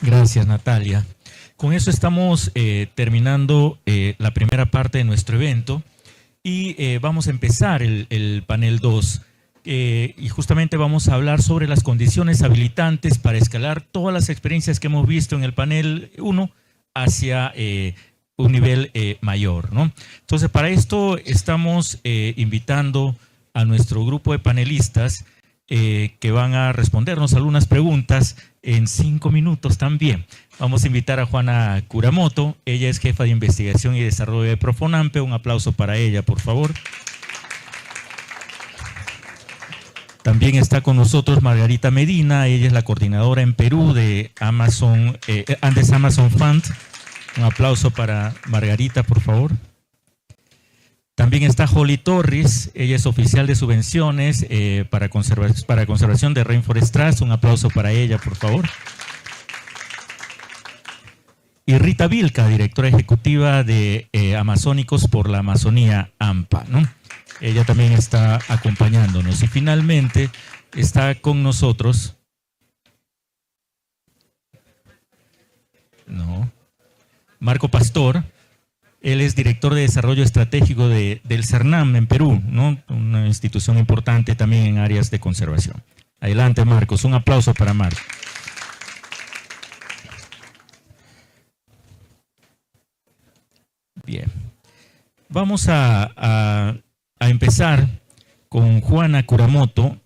Gracias, Natalia. Con eso estamos terminando la primera parte de nuestro evento y vamos a empezar el panel 2. Y justamente vamos a hablar sobre las condiciones habilitantes para escalar todas las experiencias que hemos visto en el panel 1 hacia un nivel mayor, ¿no? Entonces, para esto estamos invitando a nuestro grupo de panelistas que van a respondernos algunas preguntas en 5 minutos también. Vamos a invitar a Juana Kuramoto. Ella es jefa de investigación y desarrollo de Profonampe. Un aplauso para ella, por favor. También está con nosotros Margarita Medina. Ella es la coordinadora en Perú de Amazon, Andes Amazon Fund. Un aplauso para Margarita, por favor. También está Holly Torres. Ella es oficial de subvenciones para conservación de Rainforest Trust. Un aplauso para ella, por favor. Y Rita Vilca, directora ejecutiva de Amazónicos por la Amazonía AMPA, ¿no? Ella también está acompañándonos. Y finalmente está con nosotros Marco Pastor. Él es director de desarrollo estratégico del CERNAM en Perú, ¿no? Una institución importante también en áreas de conservación. Adelante, Marcos. Un aplauso para Marco. Bien. Vamos a empezar con Juana Kuramoto.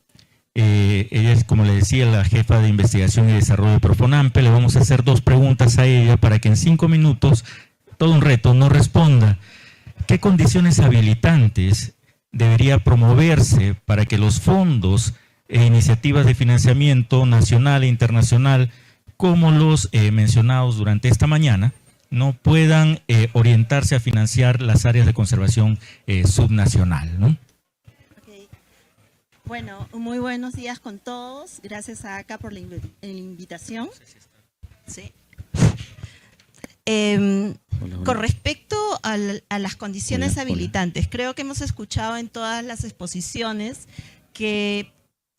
Ella es, como le decía, la jefa de investigación y desarrollo de Profonampe. Le vamos a hacer 2 preguntas a ella para que en 5 minutos, todo un reto, nos responda qué condiciones habilitantes debería promoverse para que los fondos e iniciativas de financiamiento nacional e internacional, como los mencionados durante esta mañana, no puedan orientarse a financiar las áreas de conservación subnacional, ¿no? Bueno, muy buenos días con todos. Gracias a ACA por la invitación. Sí. Con respecto a las condiciones habilitantes, creo que hemos escuchado en todas las exposiciones que,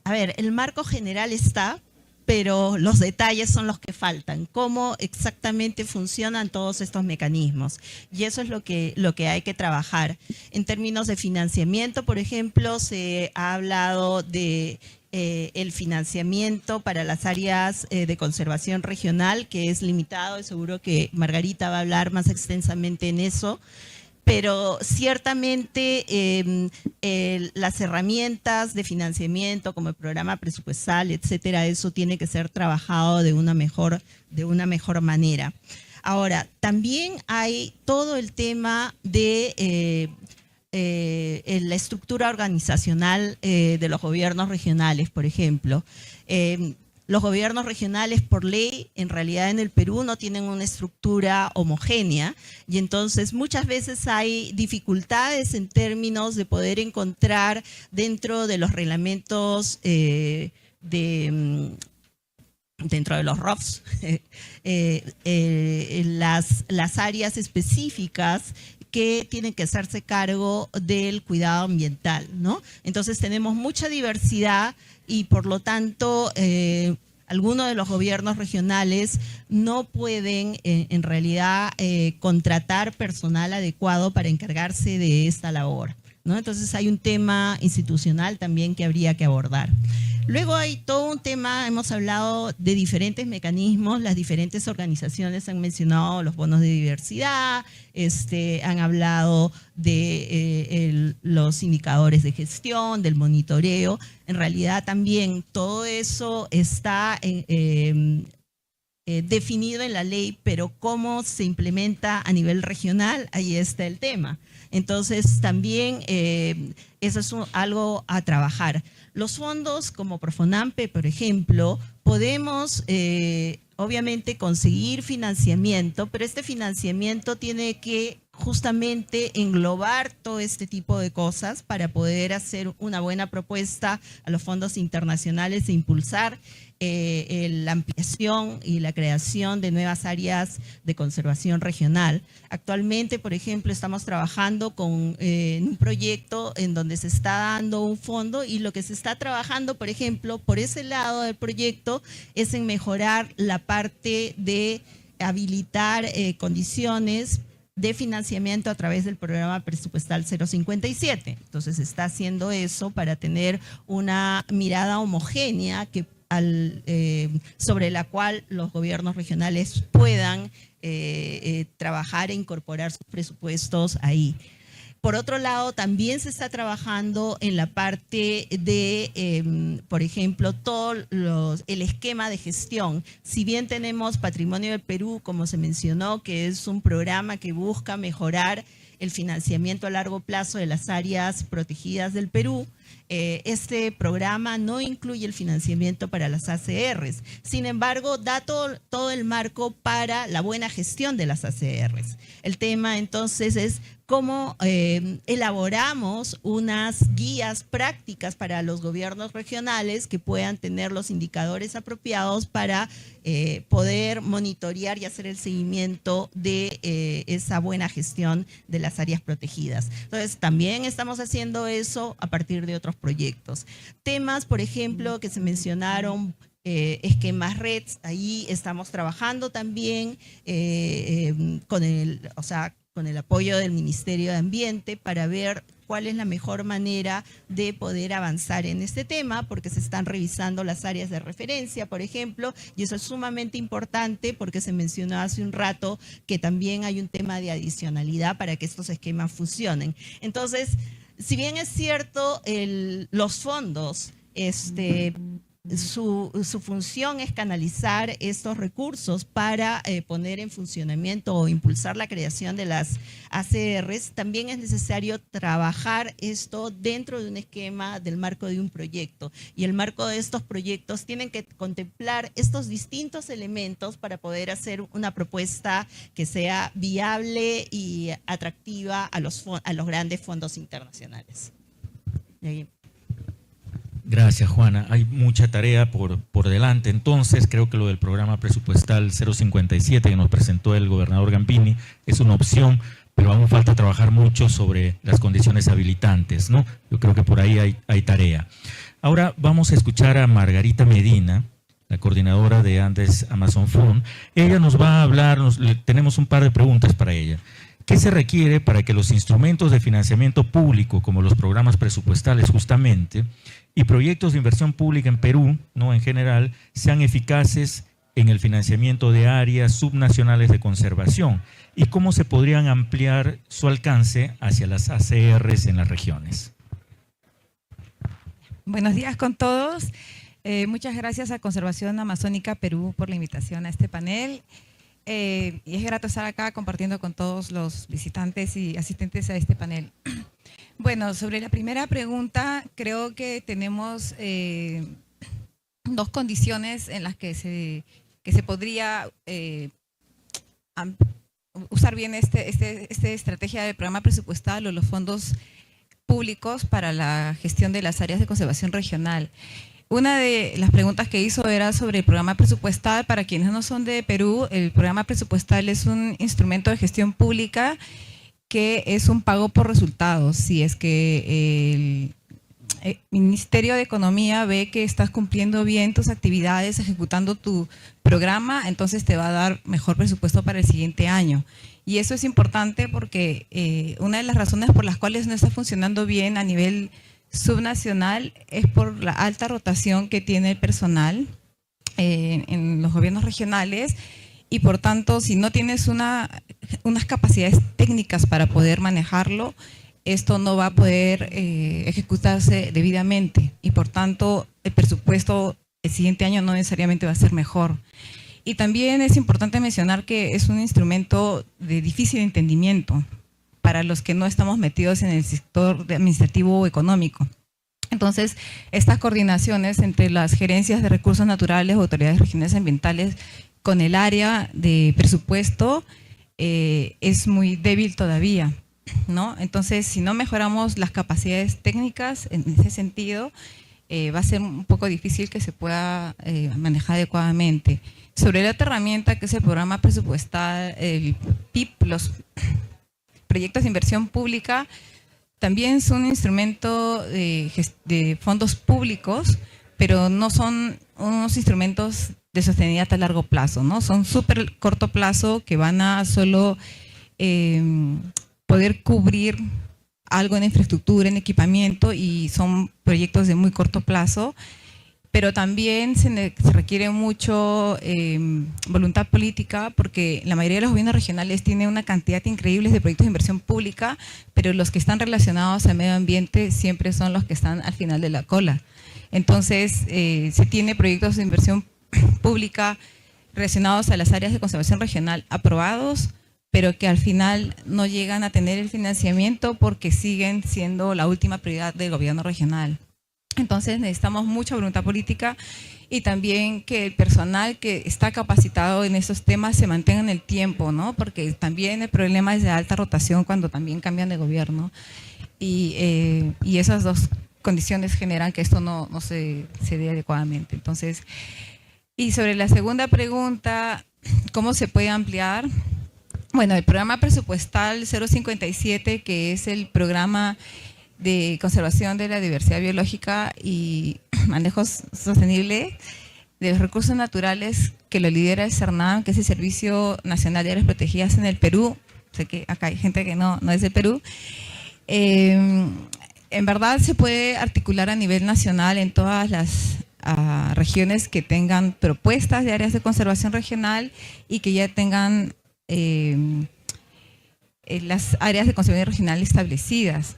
a ver, el marco general está, pero los detalles son los que faltan. Cómo exactamente funcionan todos estos mecanismos. Y eso es lo que hay que trabajar. En términos de financiamiento, por ejemplo, se ha hablado de el financiamiento para las áreas de conservación regional, que es limitado, y seguro que Margarita va a hablar más extensamente en eso. Pero ciertamente las herramientas de financiamiento como el programa presupuestal, etcétera, eso tiene que ser trabajado de una mejor manera. Ahora, también hay todo el tema de la estructura organizacional de los gobiernos regionales, por ejemplo. Los gobiernos regionales, por ley, en realidad en el Perú no tienen una estructura homogénea, y entonces muchas veces hay dificultades en términos de poder encontrar dentro de los reglamentos dentro de los ROFs las áreas específicas que tienen que hacerse cargo del cuidado ambiental, ¿no? Entonces tenemos mucha diversidad y por lo tanto algunos de los gobiernos regionales no pueden en realidad contratar personal adecuado para encargarse de esta labor, ¿no? Entonces hay un tema institucional también que habría que abordar. Luego hay todo un tema, hemos hablado de diferentes mecanismos, las diferentes organizaciones han mencionado los bonos de diversidad, han hablado de los indicadores de gestión, del monitoreo. En realidad también todo eso está definido en la ley, pero cómo se implementa a nivel regional, ahí está el tema. Entonces también eso es algo a trabajar. Los fondos como Profonampe, por ejemplo, podemos obviamente conseguir financiamiento, pero este financiamiento tiene que justamente englobar todo este tipo de cosas para poder hacer una buena propuesta a los fondos internacionales e impulsar la ampliación y la creación de nuevas áreas de conservación regional. Actualmente, por ejemplo, estamos trabajando en un proyecto en donde se está dando un fondo, y lo que se está trabajando, por ejemplo, por ese lado del proyecto es en mejorar la parte de habilitar condiciones de financiamiento a través del programa presupuestal 057. Entonces se está haciendo eso para tener una mirada homogénea sobre la cual los gobiernos regionales puedan trabajar e incorporar sus presupuestos ahí. Por otro lado, también se está trabajando en la parte de, por ejemplo, todo el esquema de gestión. Si bien tenemos Patrimonio del Perú, como se mencionó, que es un programa que busca mejorar el financiamiento a largo plazo de las áreas protegidas del Perú, este programa no incluye el financiamiento para las ACRs. Sin embargo, da todo el marco para la buena gestión de las ACRs. El tema entonces es cómo elaboramos unas guías prácticas para los gobiernos regionales que puedan tener los indicadores apropiados para poder monitorear y hacer el seguimiento de esa buena gestión de las áreas protegidas. Entonces, también estamos haciendo eso a partir de otros proyectos. Temas, por ejemplo, que se mencionaron, esquemas REDS, ahí estamos trabajando también con el apoyo del Ministerio de Ambiente para ver cuál es la mejor manera de poder avanzar en este tema, porque se están revisando las áreas de referencia, por ejemplo, y eso es sumamente importante porque se mencionó hace un rato que también hay un tema de adicionalidad para que estos esquemas funcionen. Entonces, si bien es cierto, los fondos, su función es canalizar estos recursos para poner en funcionamiento o impulsar la creación de las ACRs, también es necesario trabajar esto dentro de un esquema del marco de un proyecto. Y el marco de estos proyectos tienen que contemplar estos distintos elementos para poder hacer una propuesta que sea viable y atractiva a los grandes fondos internacionales. Gracias, Juana. Hay mucha tarea por delante. Entonces, creo que lo del programa presupuestal 057 que nos presentó el gobernador Gambini es una opción, pero aún falta trabajar mucho sobre las condiciones habilitantes, ¿no? Yo creo que por ahí hay tarea. Ahora vamos a escuchar a Margarita Medina, la coordinadora de Andes Amazon Fund. Ella nos va a hablar, tenemos un par de preguntas para ella. ¿Qué se requiere para que los instrumentos de financiamiento público, como los programas presupuestales justamente, y proyectos de inversión pública en Perú, ¿no?, en general, sean eficaces en el financiamiento de áreas subnacionales de conservación? ¿Y cómo se podrían ampliar su alcance hacia las ACRs en las regiones? Buenos días con todos. Muchas gracias a Conservación Amazónica Perú por la invitación a este panel. Y es grato estar acá compartiendo con todos los visitantes y asistentes a este panel. Bueno, sobre la primera pregunta, creo que tenemos dos condiciones en las que se podría usar bien esta estrategia del programa presupuestal o los fondos públicos para la gestión de las áreas de conservación regional. Una de las preguntas que hizo era sobre el programa presupuestal. Para quienes no son de Perú, el programa presupuestal es un instrumento de gestión pública que es un pago por resultados. Si es que el Ministerio de Economía ve que estás cumpliendo bien tus actividades, ejecutando tu programa, entonces te va a dar mejor presupuesto para el siguiente año. Y eso es importante porque una de las razones por las cuales no está funcionando bien a nivel subnacional es por la alta rotación que tiene el personal en los gobiernos regionales, y por tanto, si no tienes unas capacidades técnicas para poder manejarlo, esto no va a poder ejecutarse debidamente, y por tanto el presupuesto el siguiente año no necesariamente va a ser mejor. Y también es importante mencionar que es un instrumento de difícil entendimiento para los que no estamos metidos en el sector administrativo o económico. Entonces, estas coordinaciones entre las gerencias de recursos naturales o autoridades regionales ambientales con el área de presupuesto es muy débil todavía, ¿no? Entonces, si no mejoramos las capacidades técnicas en ese sentido, va a ser un poco difícil que se pueda manejar adecuadamente. Sobre la otra herramienta, que es el programa presupuestal, el PIP, los proyectos de inversión pública, también son un instrumento de fondos públicos, pero no son unos instrumentos de sostenibilidad a largo plazo, ¿no? Son súper corto plazo que van a solo poder cubrir algo en infraestructura, en equipamiento, y son proyectos de muy corto plazo, pero también se requiere mucho voluntad política, porque la mayoría de los gobiernos regionales tienen una cantidad increíble de proyectos de inversión pública, pero los que están relacionados al medio ambiente siempre son los que están al final de la cola. Entonces, se tiene proyectos de inversión pública relacionados a las áreas de conservación regional aprobados, pero que al final no llegan a tener el financiamiento porque siguen siendo la última prioridad del gobierno regional. Entonces necesitamos mucha voluntad política y también que el personal que está capacitado en esos temas se mantenga en el tiempo, ¿no? Porque también el problema es de alta rotación cuando también cambian de gobierno, y esas dos condiciones generan que esto no se dé adecuadamente. Entonces, y sobre la segunda pregunta, ¿cómo se puede ampliar? Bueno, el programa presupuestal 057, que es el programa de conservación de la diversidad biológica y manejo sostenible de los recursos naturales, que lo lidera el CERNAM, que es el Servicio Nacional de Áreas Protegidas en el Perú. Sé que acá hay gente que no es del Perú. En verdad se puede articular a nivel nacional en todas las regiones que tengan propuestas de áreas de conservación regional y que ya tengan las áreas de conservación regional establecidas.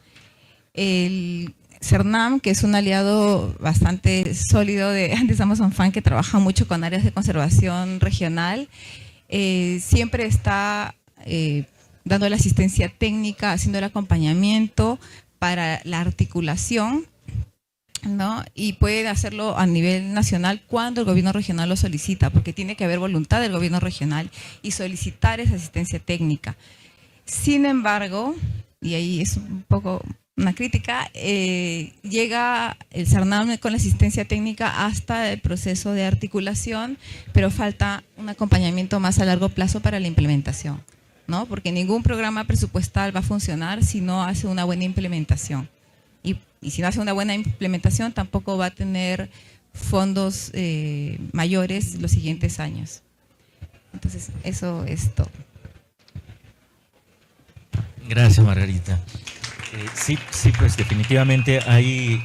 El CERNAM, que es un aliado bastante sólido de Andes Amazon Fund, que trabaja mucho con áreas de conservación regional, siempre está dando la asistencia técnica, haciendo el acompañamiento para la articulación, ¿no? Y puede hacerlo a nivel nacional cuando el gobierno regional lo solicita, porque tiene que haber voluntad del gobierno regional y solicitar esa asistencia técnica. Sin embargo, y ahí es un poco una crítica, llega el CERNAM con la asistencia técnica hasta el proceso de articulación, pero falta un acompañamiento más a largo plazo para la implementación, ¿no? Porque ningún programa presupuestal va a funcionar si no hace una buena implementación. Y si no hace una buena implementación, tampoco va a tener fondos mayores los siguientes años. Entonces, eso es todo. Gracias, Margarita. Sí, pues definitivamente hay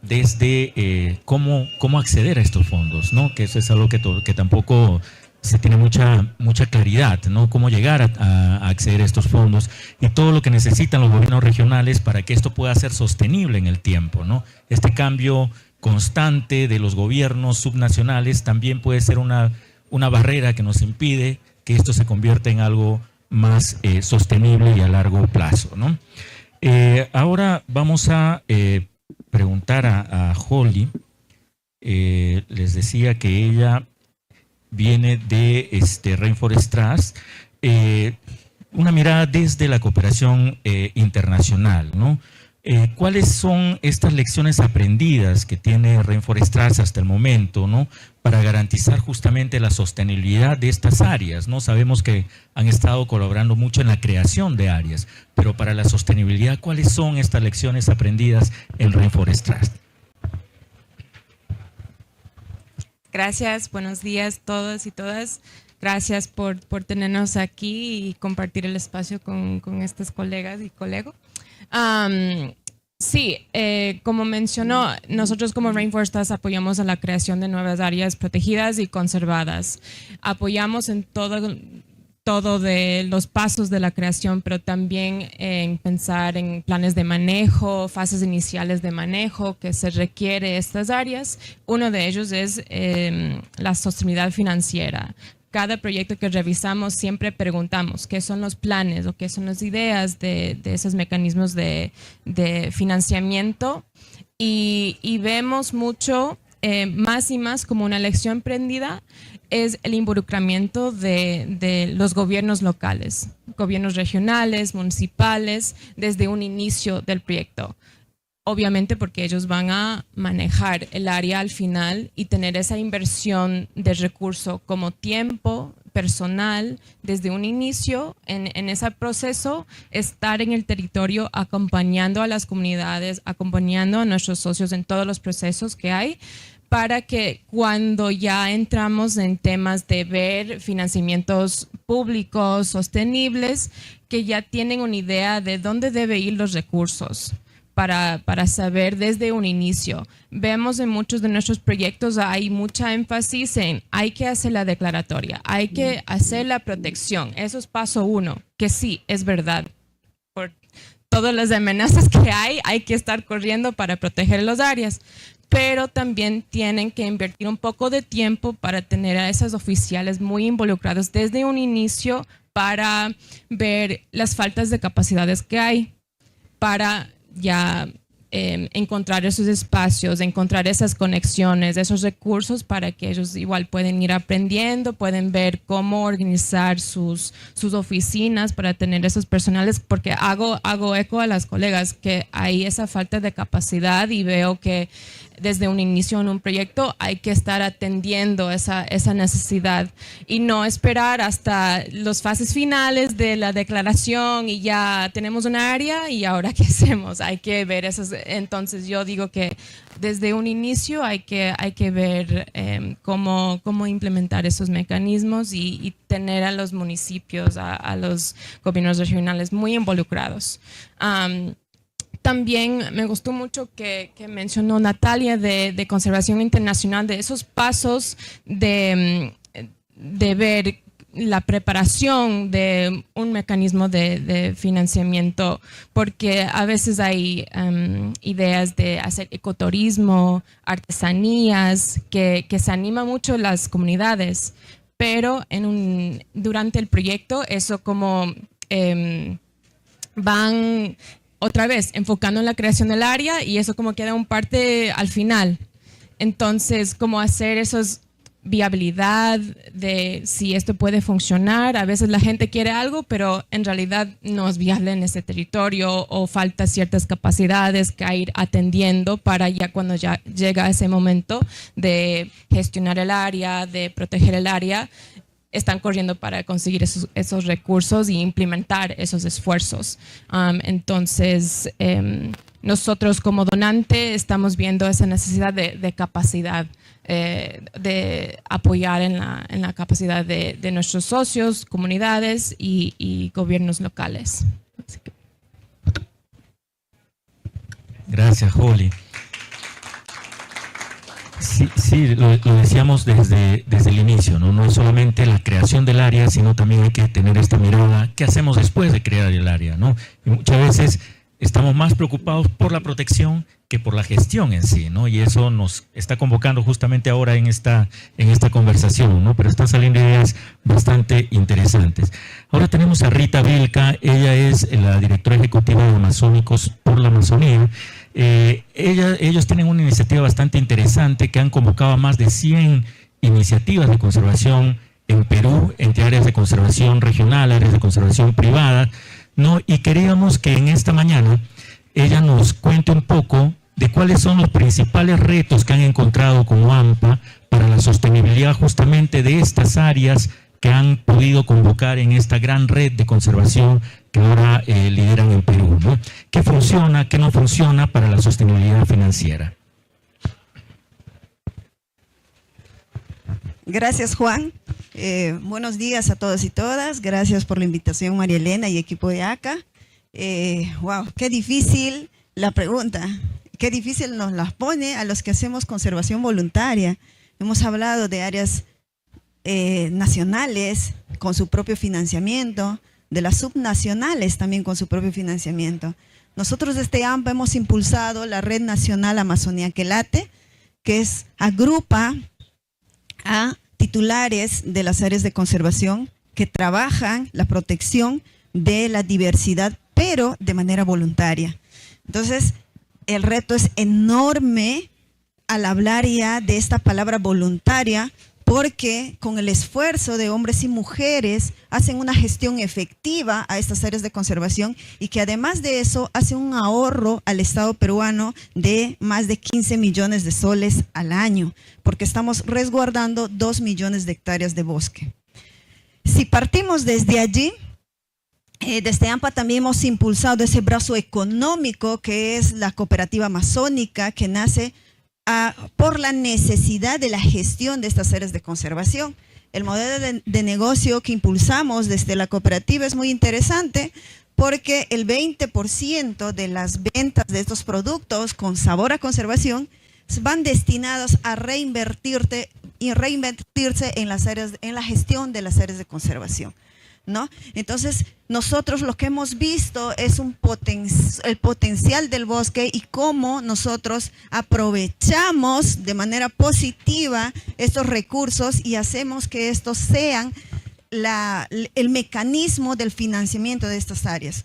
desde cómo acceder a estos fondos, ¿no? Que eso es algo que tampoco se tiene mucha claridad, ¿no? Cómo llegar a acceder a estos fondos y todo lo que necesitan los gobiernos regionales para que esto pueda ser sostenible en el tiempo, ¿no? Este cambio constante de los gobiernos subnacionales también puede ser una barrera que nos impide que esto se convierta en algo más sostenible y a largo plazo, ¿no? Ahora vamos a preguntar a Holly. Les decía que ella viene de Rainforest Trust, una mirada desde la cooperación internacional, ¿no? ¿Cuáles son estas lecciones aprendidas que tiene Rainforest Trust hasta el momento, ¿no? Para garantizar justamente la sostenibilidad de estas áreas, ¿no? Sabemos que han estado colaborando mucho en la creación de áreas, pero para la sostenibilidad, ¿cuáles son estas lecciones aprendidas en Rainforest Trust? Gracias, buenos días todos y todas. Gracias por tenernos aquí y compartir el espacio con estos colegas y colegos. Sí, como mencionó, nosotros como Rainforest Trust apoyamos a la creación de nuevas áreas protegidas y conservadas. Apoyamos en todo de los pasos de la creación, pero también en pensar en planes de manejo, fases iniciales de manejo que se requiere estas áreas. Uno de ellos es la sostenibilidad financiera. Cada proyecto que revisamos siempre preguntamos qué son los planes o qué son las ideas de esos mecanismos de financiamiento y vemos mucho más y más como una lección aprendida es el involucramiento de los gobiernos locales, gobiernos regionales, municipales, desde un inicio del proyecto. Obviamente porque ellos van a manejar el área al final y tener esa inversión de recurso como tiempo, personal, desde un inicio en ese proceso, estar en el territorio acompañando a las comunidades, acompañando a nuestros socios en todos los procesos que hay, para que cuando ya entramos en temas de ver financiamientos públicos sostenibles, que ya tienen una idea de dónde deben ir los recursos. Para saber desde un inicio. Vemos en muchos de nuestros proyectos hay mucha énfasis en hay que hacer la declaratoria, hay que hacer la protección. Eso es paso 1, que sí, es verdad. Por todas las amenazas que hay que estar corriendo para proteger las áreas. Pero también tienen que invertir un poco de tiempo para tener a esos oficiales muy involucrados desde un inicio para ver las faltas de capacidades que hay, para ya encontrar esos espacios, encontrar esas conexiones, esos recursos para que ellos igual pueden ir aprendiendo, pueden ver cómo organizar sus oficinas para tener esos personales, porque hago eco a las colegas que hay esa falta de capacidad y veo que desde un inicio en un proyecto hay que estar atendiendo esa necesidad y no esperar hasta las fases finales de la declaración y ya tenemos una área y ahora ¿qué hacemos? Hay que ver esas. Entonces yo digo que desde un inicio hay que ver cómo implementar esos mecanismos y tener a los municipios, a los gobiernos regionales muy involucrados. También me gustó mucho que mencionó Natalia de conservación internacional, de esos pasos de ver la preparación de un mecanismo de financiamiento, porque a veces hay ideas de hacer ecoturismo, artesanías, que se anima mucho las comunidades, pero durante el proyecto eso como van otra vez enfocando en la creación del área y eso como queda un parte al final. Entonces, como hacer esos viabilidad de si esto puede funcionar. A veces la gente quiere algo, pero en realidad no es viable en ese territorio o falta ciertas capacidades que hay ir atendiendo para ya cuando ya llega ese momento de gestionar el área, de proteger el área, están corriendo para conseguir esos recursos y implementar esos esfuerzos. Entonces, nosotros como donante estamos viendo esa necesidad de capacidad, de apoyar en la capacidad de nuestros socios, comunidades y gobiernos locales. Gracias, Holly. Sí, lo decíamos desde el inicio, ¿no? No es solamente la creación del área, sino también hay que tener esta mirada, ¿qué hacemos después de crear el área, ¿no? Y muchas veces estamos más preocupados por la protección que por la gestión en sí, ¿no? Y eso nos está convocando justamente ahora en esta conversación, ¿no? Pero están saliendo ideas bastante interesantes. Ahora tenemos a Rita Vilca, ella es la directora ejecutiva de Amazónicos por la Amazonía. Ellos tienen una iniciativa bastante interesante que han convocado a más de 100 iniciativas de conservación en Perú, entre áreas de conservación regional, áreas de conservación privada, ¿no? Y queríamos que en esta mañana ella nos cuente un poco de cuáles son los principales retos que han encontrado como AMPA para la sostenibilidad justamente de estas áreas que han podido convocar en esta gran red de conservación que ahora lideran en Perú, ¿no? ¿Qué funciona, qué no funciona para la sostenibilidad financiera? Gracias, Juan. Buenos días a todos y todas. Gracias por la invitación, María Elena y equipo de ACA. Wow, qué difícil la pregunta. Qué difícil nos las pone a los que hacemos conservación voluntaria. Hemos hablado de áreas nacionales con su propio financiamiento, de las subnacionales también con su propio financiamiento. Nosotros desde AMPA hemos impulsado la Red Nacional Amazonía que Late, que agrupa a titulares de las áreas de conservación que trabajan la protección de la diversidad, pero de manera voluntaria. Entonces, el reto es enorme al hablar ya de esta palabra voluntaria, porque con el esfuerzo de hombres y mujeres hacen una gestión efectiva a estas áreas de conservación y que además de eso hace un ahorro al Estado peruano de más de 15 millones de soles al año, porque estamos resguardando 2 millones de hectáreas de bosque. Si partimos desde allí, desde AMPA también hemos impulsado ese brazo económico que es la cooperativa amazónica, que nace por la necesidad de la gestión de estas áreas de conservación. El modelo de negocio que impulsamos desde la cooperativa es muy interesante porque el 20% de las ventas de estos productos con sabor a conservación van destinados a reinvertirse en la gestión de las áreas de conservación, ¿no? Entonces, nosotros lo que hemos visto es el potencial del bosque y cómo nosotros aprovechamos de manera positiva estos recursos y hacemos que estos sean el mecanismo del financiamiento de estas áreas.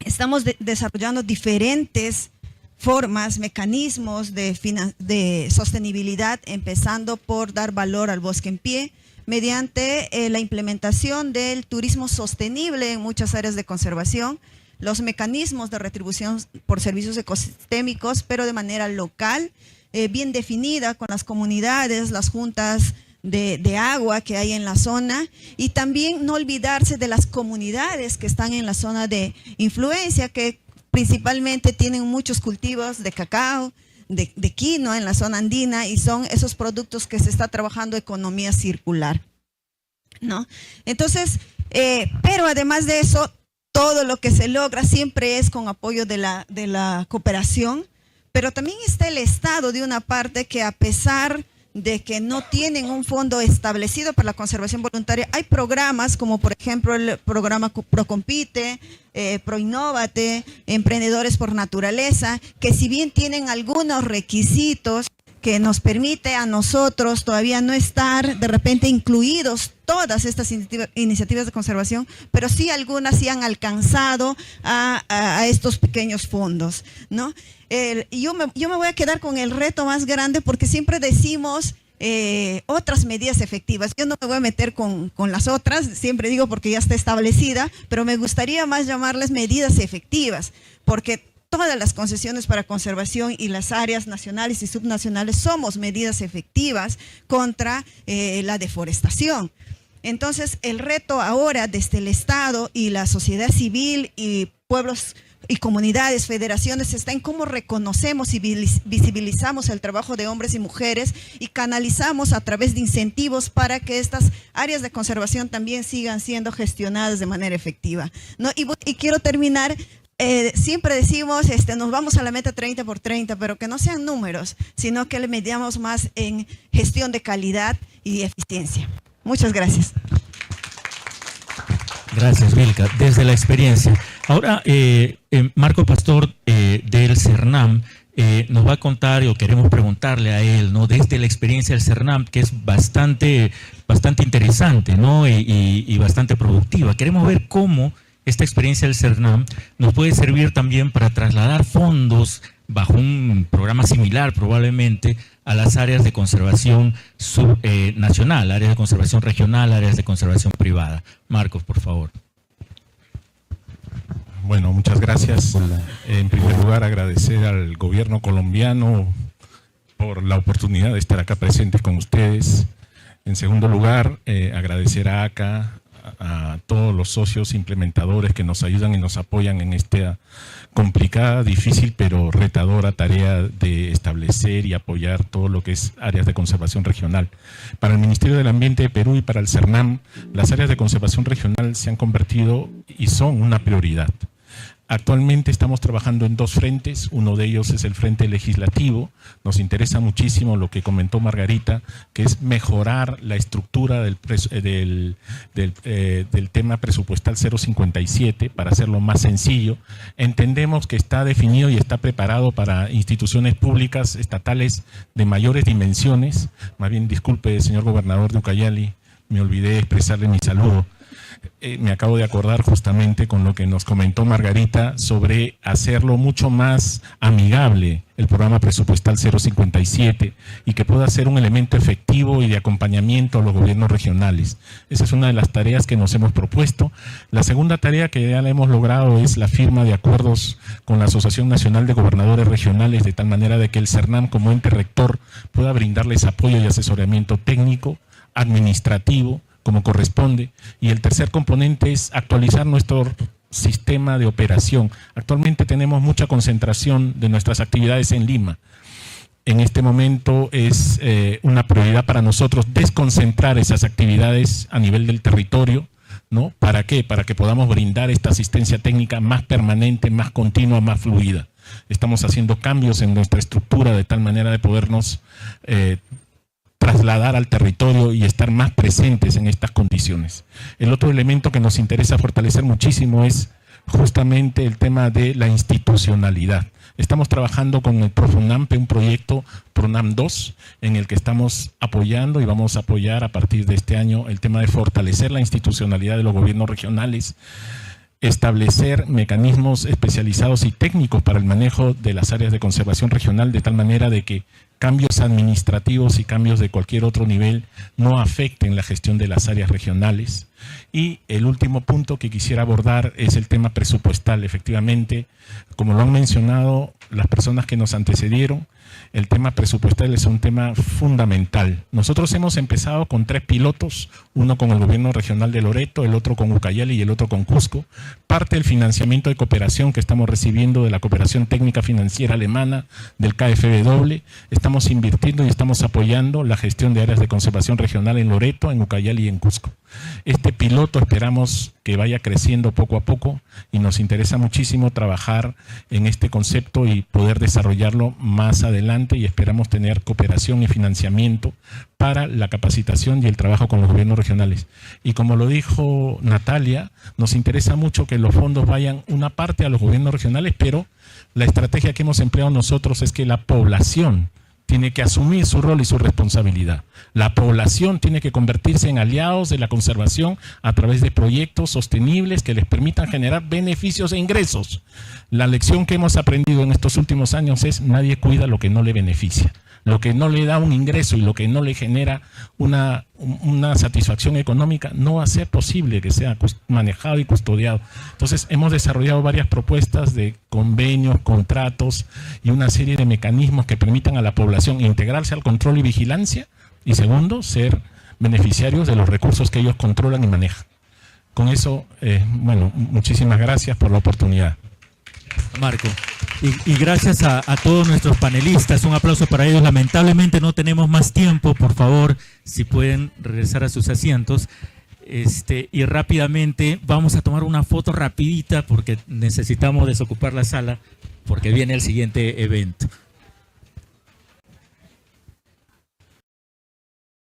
Estamos desarrollando diferentes formas, mecanismos de sostenibilidad, empezando por dar valor al bosque en pie, mediante la implementación del turismo sostenible en muchas áreas de conservación, los mecanismos de retribución por servicios ecosistémicos, pero de manera local, bien definida con las comunidades, las juntas de agua que hay en la zona, y también no olvidarse de las comunidades que están en la zona de influencia, que principalmente tienen muchos cultivos de cacao, de quinoa en la zona andina, y son esos productos que se está trabajando economía circular, ¿no? Entonces, pero además de eso, todo lo que se logra siempre es con apoyo de la cooperación, pero también está el Estado de una parte que, a pesar de que no tienen un fondo establecido para la conservación voluntaria, hay programas como por ejemplo el programa Procompite, Proinnovate, Emprendedores por Naturaleza, que si bien tienen algunos requisitos que nos permite a nosotros todavía no estar de repente incluidos todas estas iniciativas de conservación, pero sí algunas sí han alcanzado a estos pequeños fondos, ¿no? Yo me voy a quedar con el reto más grande, porque siempre decimos otras medidas efectivas. Yo no me voy a meter con las otras, siempre digo porque ya está establecida, pero me gustaría más llamarles medidas efectivas, porque todas las concesiones para conservación y las áreas nacionales y subnacionales somos medidas efectivas contra la deforestación. Entonces, el reto ahora desde el Estado y la sociedad civil y pueblos y comunidades, federaciones, está en cómo reconocemos y visibilizamos el trabajo de hombres y mujeres y canalizamos a través de incentivos para que estas áreas de conservación también sigan siendo gestionadas de manera efectiva, ¿no? Y quiero terminar. Siempre decimos, nos vamos a la meta 30 por 30, pero que no sean números, sino que le medamos más en gestión de calidad y eficiencia. Muchas gracias. Gracias, Vilca. Desde la experiencia. Ahora, Marco Pastor del CERNAM nos va a contar, o queremos preguntarle a él, ¿no? Desde la experiencia del CERNAM, que es bastante interesante, ¿no? Y bastante productiva. Queremos ver cómo esta experiencia del CERNAM nos puede servir también para trasladar fondos bajo un programa similar probablemente a las áreas de conservación nacional, áreas de conservación regional, áreas de conservación privada. Marcos, por favor. Bueno, muchas gracias. En primer lugar, agradecer al gobierno colombiano por la oportunidad de estar acá presente con ustedes. En segundo lugar, agradecer a ACA, a todos los socios implementadores que nos ayudan y nos apoyan en esta complicada, difícil, pero retadora tarea de establecer y apoyar todo lo que es áreas de conservación regional. Para el Ministerio del Ambiente de Perú y para el CERNAM, las áreas de conservación regional se han convertido y son una prioridad. Actualmente estamos trabajando en dos frentes, uno de ellos es el frente legislativo. Nos interesa muchísimo lo que comentó Margarita, que es mejorar la estructura del tema presupuestal 057 para hacerlo más sencillo. Entendemos que está definido y está preparado para instituciones públicas estatales de mayores dimensiones. Más bien, disculpe, señor gobernador de Ucayali, me olvidé expresarle mi saludo. Me acabo de acordar justamente con lo que nos comentó Margarita sobre hacerlo mucho más amigable el programa presupuestal 057 y que pueda ser un elemento efectivo y de acompañamiento a los gobiernos regionales. Esa es una de las tareas que nos hemos propuesto. La segunda tarea que ya la hemos logrado es la firma de acuerdos con la Asociación Nacional de Gobernadores Regionales, de tal manera de que el CERNAM como ente rector pueda brindarles apoyo y asesoramiento técnico, administrativo, como corresponde. Y el tercer componente es actualizar nuestro sistema de operación. Actualmente tenemos mucha concentración de nuestras actividades en Lima. En este momento es una prioridad para nosotros desconcentrar esas actividades a nivel del territorio, ¿no? ¿Para qué? Para que podamos brindar esta asistencia técnica más permanente, más continua, más fluida. Estamos haciendo cambios en nuestra estructura de tal manera de podernos trasladar al territorio y estar más presentes en estas condiciones. El otro elemento que nos interesa fortalecer muchísimo es justamente el tema de la institucionalidad. Estamos trabajando con el Profunampe, un proyecto Pronam 2, en el que estamos apoyando y vamos a apoyar a partir de este año el tema de fortalecer la institucionalidad de los gobiernos regionales, establecer mecanismos especializados y técnicos para el manejo de las áreas de conservación regional, de tal manera de que cambios administrativos y cambios de cualquier otro nivel no afecten la gestión de las áreas regionales. Y el último punto que quisiera abordar es el tema presupuestal. Efectivamente, como lo han mencionado las personas que nos antecedieron, el tema presupuestal es un tema fundamental. Nosotros hemos empezado con 3 pilotos, uno con el gobierno regional de Loreto, el otro con Ucayali y el otro con Cusco. Parte del financiamiento de cooperación que estamos recibiendo de la Cooperación Técnica Financiera Alemana, del KfW, estamos invirtiendo y estamos apoyando la gestión de áreas de conservación regional en Loreto, en Ucayali y en Cusco. Este piloto esperamos que vaya creciendo poco a poco y nos interesa muchísimo trabajar en este concepto y poder desarrollarlo más adelante, y esperamos tener cooperación y financiamiento para la capacitación y el trabajo con los gobiernos regionales. Y como lo dijo Natalia, nos interesa mucho que los fondos vayan una parte a los gobiernos regionales, pero la estrategia que hemos empleado nosotros es que la población tiene que asumir su rol y su responsabilidad. La población tiene que convertirse en aliados de la conservación a través de proyectos sostenibles que les permitan generar beneficios e ingresos. La lección que hemos aprendido en estos últimos años es: nadie cuida lo que no le beneficia. Lo que no le da un ingreso y lo que no le genera una satisfacción económica no va a ser posible que sea manejado y custodiado. Entonces hemos desarrollado varias propuestas de convenios, contratos y una serie de mecanismos que permitan a la población integrarse al control y vigilancia, y segundo, ser beneficiarios de los recursos que ellos controlan y manejan. Con eso, bueno, muchísimas gracias por la oportunidad. Marco. Y gracias a todos nuestros panelistas, un aplauso para ellos. Lamentablemente no tenemos más tiempo, por favor, si pueden regresar a sus asientos. Y rápidamente vamos a tomar una foto rapidita porque necesitamos desocupar la sala porque viene el siguiente evento.